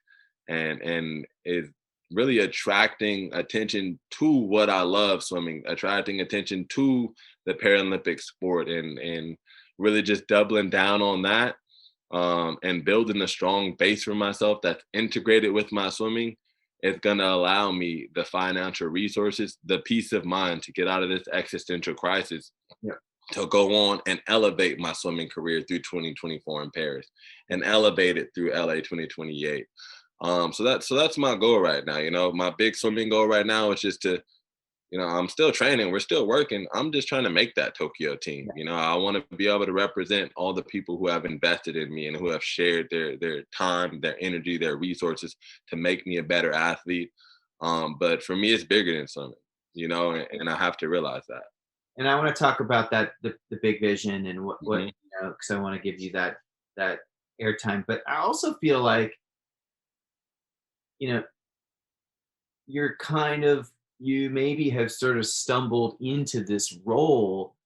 and is really attracting attention to what I love, swimming, attracting attention to the Paralympic sport, and really just doubling down on that, and building a strong base for myself that's integrated with my swimming. It's going to allow me the financial resources, the peace of mind to get out of this existential crisis, to go on and elevate my swimming career through 2024 in Paris and elevate it through LA 2028. So that's my goal right now. My big swimming goal right now is just to, I'm still training, we're still working. I'm just trying to make that Tokyo team. I want to be able to represent all the people who have invested in me and who have shared their time, their energy, their resources to make me a better athlete. But for me, it's bigger than swimming, and I have to realize that. And I want to talk about that, the big vision and what because I want to give you that airtime. But I also feel like, you're you maybe have sort of stumbled into this role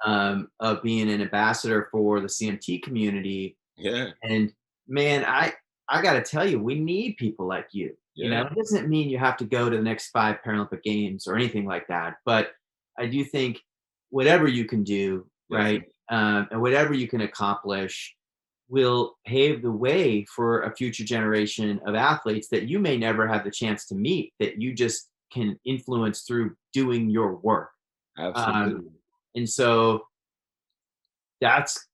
of being an ambassador for the CMT community. Yeah. And man, I got to tell you, we need people like you. It doesn't mean you have to go to the next 5 Paralympic Games or anything like that. But I do think whatever you can do, right, and whatever you can accomplish will pave the way for a future generation of athletes that you may never have the chance to meet, that you just can influence through doing your work. Absolutely. And so that's,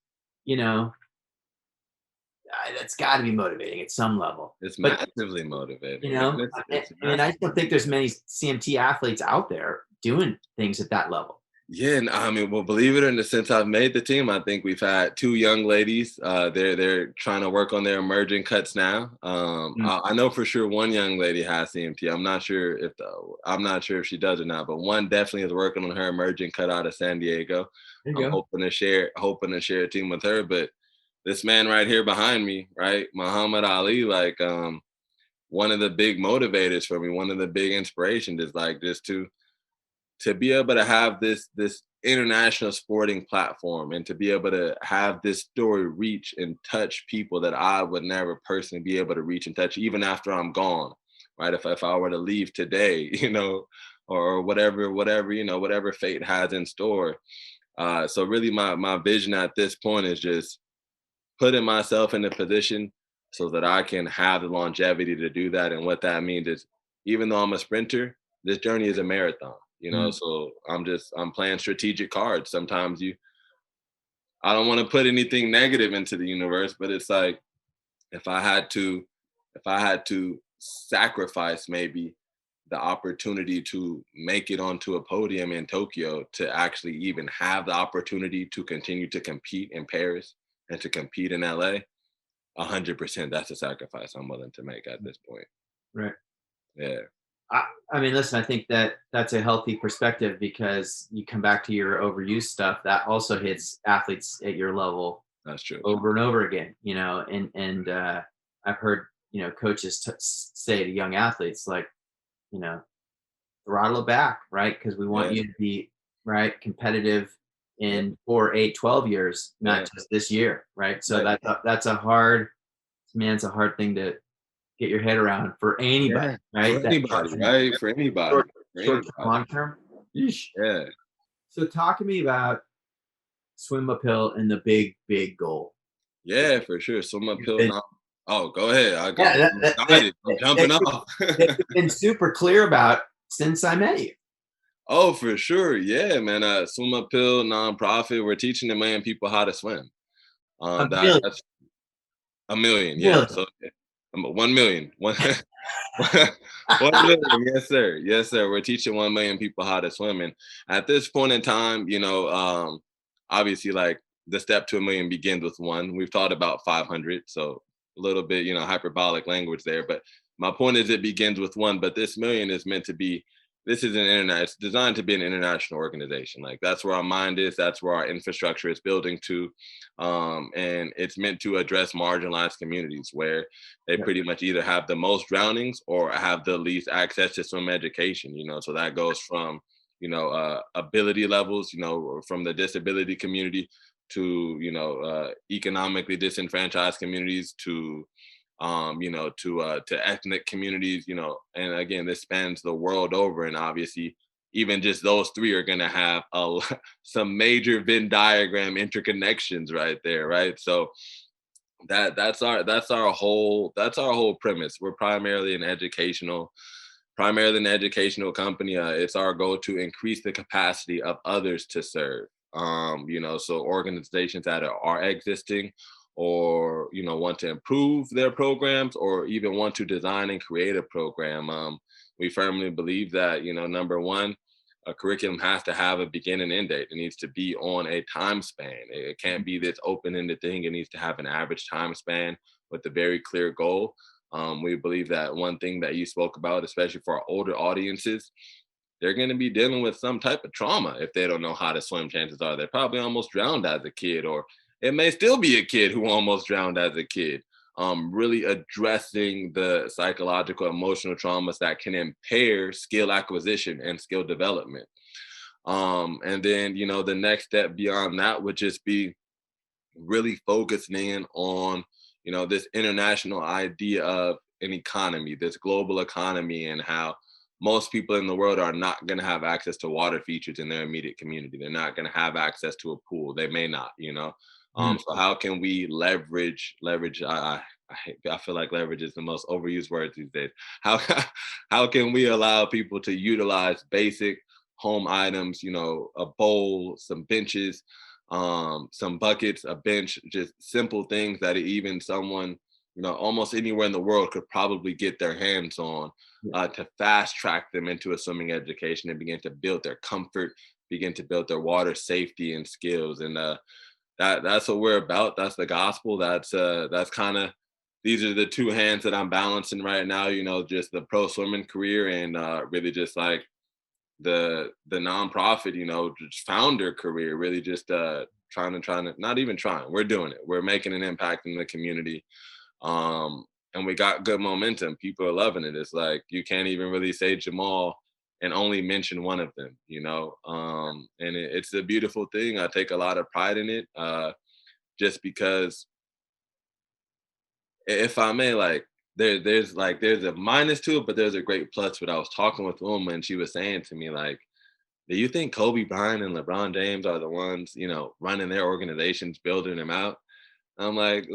that's got to be motivating at some level. It's massively motivating. And I don't think there's many CMT athletes out there doing things at that level. Yeah, and I mean, well, believe it or not, since I've made the team, I think we've had 2 young ladies. They're trying to work on their emerging cuts now. I know for sure one young lady has CMT. I'm not sure if she does or not, but one definitely is working on her emerging cut out of San Diego. I'm hoping to share a team with her. But this man right here behind me, right, Muhammad Ali, like one of the big motivators for me, one of the big inspirations is like just to be able to have this international sporting platform and to be able to have this story reach and touch people that I would never personally be able to reach and touch, even after I'm gone, right? If I were to leave today, or whatever fate has in store. So really my vision at this point is just putting myself in a position so that I can have the longevity to do that. And what that means is, even though I'm a sprinter, this journey is a marathon. So I'm playing strategic cards. Sometimes I don't want to put anything negative into the universe, but it's like, if I had to sacrifice maybe the opportunity to make it onto a podium in Tokyo to actually even have the opportunity to continue to compete in Paris and to compete in LA, 100%, that's a sacrifice I'm willing to make at this point. Right. Yeah. I mean, listen, I think that's a healthy perspective, because you come back to your overuse stuff that also hits athletes at your level. That's true. Over and over again, and I've heard, coaches say to young athletes, like, throttle it back, right? Because we want you to be, right, competitive in 4, 8, 12 years, not just this year, right? So that's a hard thing to get your head around for anybody, right? For anybody, right? For anybody. Short term, long term. Yeah. So talk to me about swim uphill and the big goal. Yeah, for sure. Swim uphill. Oh, go ahead. I'm excited. I'm jumping off. It's been super clear about since I met you. Oh, for sure. Yeah, man. Swim Uphill nonprofit. We're teaching 1 million people how to swim. A million, That's 1 million. Yeah. really? So 1 million. 1 million. Yes, sir. Yes, sir. We're teaching 1 million people how to swim. And at this point in time, obviously, like the step to 1 million begins with one. We've taught about 500. So a little bit, hyperbolic language there. But my point is it begins with one. But this million is meant to be, this is an internet, it's designed to be an international organization. Like that's where our mind is, that's where our infrastructure is building to. And it's meant to address marginalized communities where they Yeah. pretty much either have the most drownings or have the least access to swim education. So that goes from ability levels, from the disability community to economically disenfranchised communities to ethnic communities, and again, this spans the world over. And obviously, even just those three are going to have some major Venn diagram interconnections right there, right? So that's our whole premise. We're primarily an educational company. It's our goal to increase the capacity of others to serve. So organizations that are existing or want to improve their programs or even want to design and create a program. We firmly believe that number one, a curriculum has to have a begin and end date. It needs to be on a time span. It can't be this open-ended thing. It needs to have an average time span with a very clear goal. We believe that one thing that you spoke about, especially for our older audiences, they're going to be dealing with some type of trauma if they don't know how to swim. Chances are they probably almost drowned as a kid, or it may still be a kid who almost drowned as a kid. Really addressing the psychological, emotional traumas that can impair skill acquisition and skill development. And then, the next step beyond that would just be really focusing in on, this international idea of an economy, this global economy, and how most people in the world are not going to have access to water features in their immediate community. They're not going to have access to a pool. They may not. Mm. So how can we leverage? I feel like leverage is the most overused word these days. How how can we allow people to utilize basic home items? A bowl, some benches, some buckets, a bench, just simple things that even someone, almost anywhere in the world could probably get their hands on, to fast track them into a swimming education and begin to build their comfort, begin to build their water safety and skills. And that's what we're about. That's the gospel. That's kind of, these are the two hands that I'm balancing right now, just the pro swimming career and really just like the nonprofit, just founder career, really just trying to not even trying. We're doing it. We're making an impact in the community. And we got good momentum. People are loving it. It's like you can't even really say Jamal and only mention one of them, and it's a beautiful thing. I take a lot of pride in it, just because if I may, like there's a minus to it, but there's a great plus. But I was talking with a woman, and she was saying to me like, do you think Kobe Bryant and LeBron James are the ones, running their organizations, building them out? I'm like,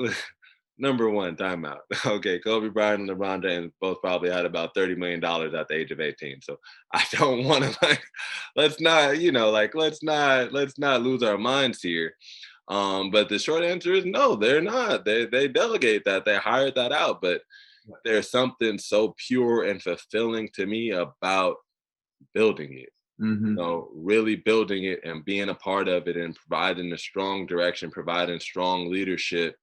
number one, timeout. Okay, Kobe Bryant and LeBron James both probably had about $30 million at the age of 18. So I don't want to like, let's not, let's not lose our minds here. But the short answer is no, they're not. They delegate that, they hired that out. But there's something so pure and fulfilling to me about building it. Hmm. Really building it and being a part of it and providing a strong direction, providing strong leadership.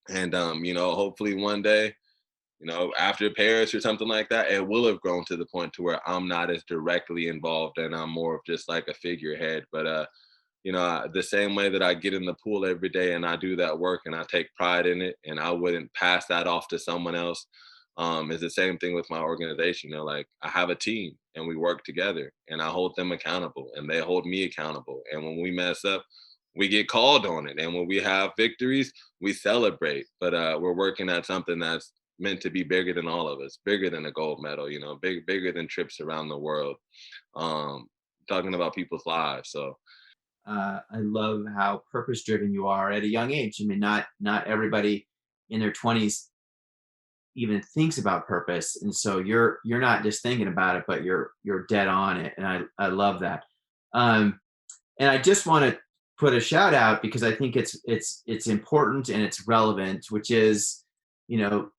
And hopefully one day, after Paris or something like that, it will have grown to the point to where I'm not as directly involved and I'm more of just like a figurehead. But the same way that I get in the pool every day and I do that work and I take pride in it and I wouldn't pass that off to someone else. Is the same thing with my organization. Like I have a team and we work together and I hold them accountable and they hold me accountable. And when we mess up, we get called on it. And when we have victories, we celebrate. But we're working at something that's meant to be bigger than all of us, bigger than a gold medal, bigger than trips around the world. Um, Talking about people's lives. So I love how purpose driven you are at a young age. I mean, not everybody in their 20s even thinks about purpose. And so you're not just thinking about it, but you're dead on it. And I love that. And I just want to put a shout out because I think it's important and it's relevant, which is, you know,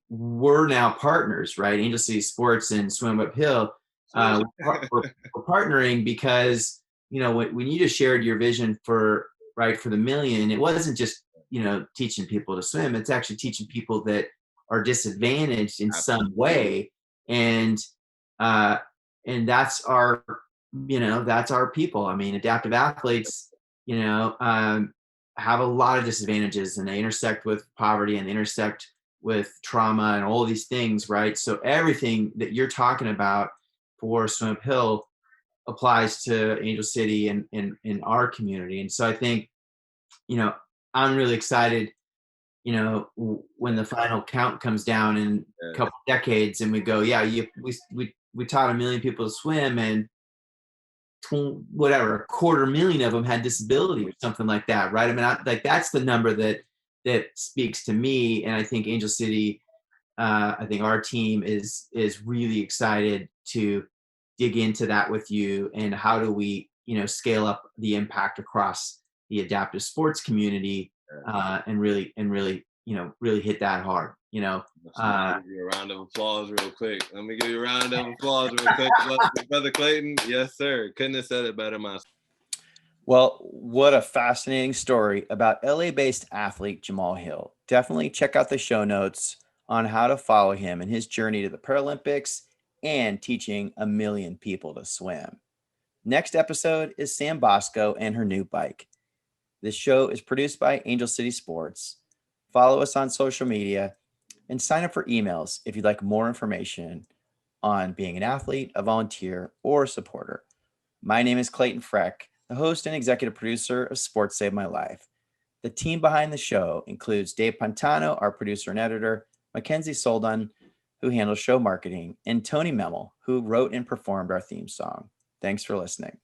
we're now partners, right? Angel City Sports and Swim Uphill. We're partnering because, you know, when you just shared your vision for the million, it wasn't just, you know, teaching people to swim. It's actually teaching people that are disadvantaged in some way. And that's our, you know, that's our people. I mean, adaptive athletes, you know, have a lot of disadvantages, and they intersect with poverty and they intersect with trauma and all these things, right? So everything that you're talking about for Swim Uphill applies to Angel City and in our community. And so I think, you know, I'm really excited, you know, when the final count comes down in a couple decades and we go, yeah, we taught 1 million people to swim, and whatever, 250,000 of them had disability or something like that, right? I mean, like that's the number that speaks to me. And I think Angel City, I think our team is really excited to dig into that with you, and how do we, you know, scale up the impact across the adaptive sports community, and really, you know, really hit that hard, you know. Let me give you a round of applause real quick. Let me give you a round of applause real quick. Brother Clayton, yes, sir. Couldn't have said it better myself. Well, what a fascinating story about LA-based athlete Jamal Hill. Definitely check out the show notes on how to follow him and his journey to the Paralympics and teaching 1 million people to swim. Next episode is Sam Bosco and her new bike. This show is produced by Angel City Sports. Follow us on social media and sign up for emails if you'd like more information on being an athlete, a volunteer, or a supporter. My name is Clayton Freck, the host and executive producer of Sports Saved My Life. The team behind the show includes Dave Pantano, our producer and editor, Mackenzie Soldun, who handles show marketing, and Tony Memel, who wrote and performed our theme song. Thanks for listening.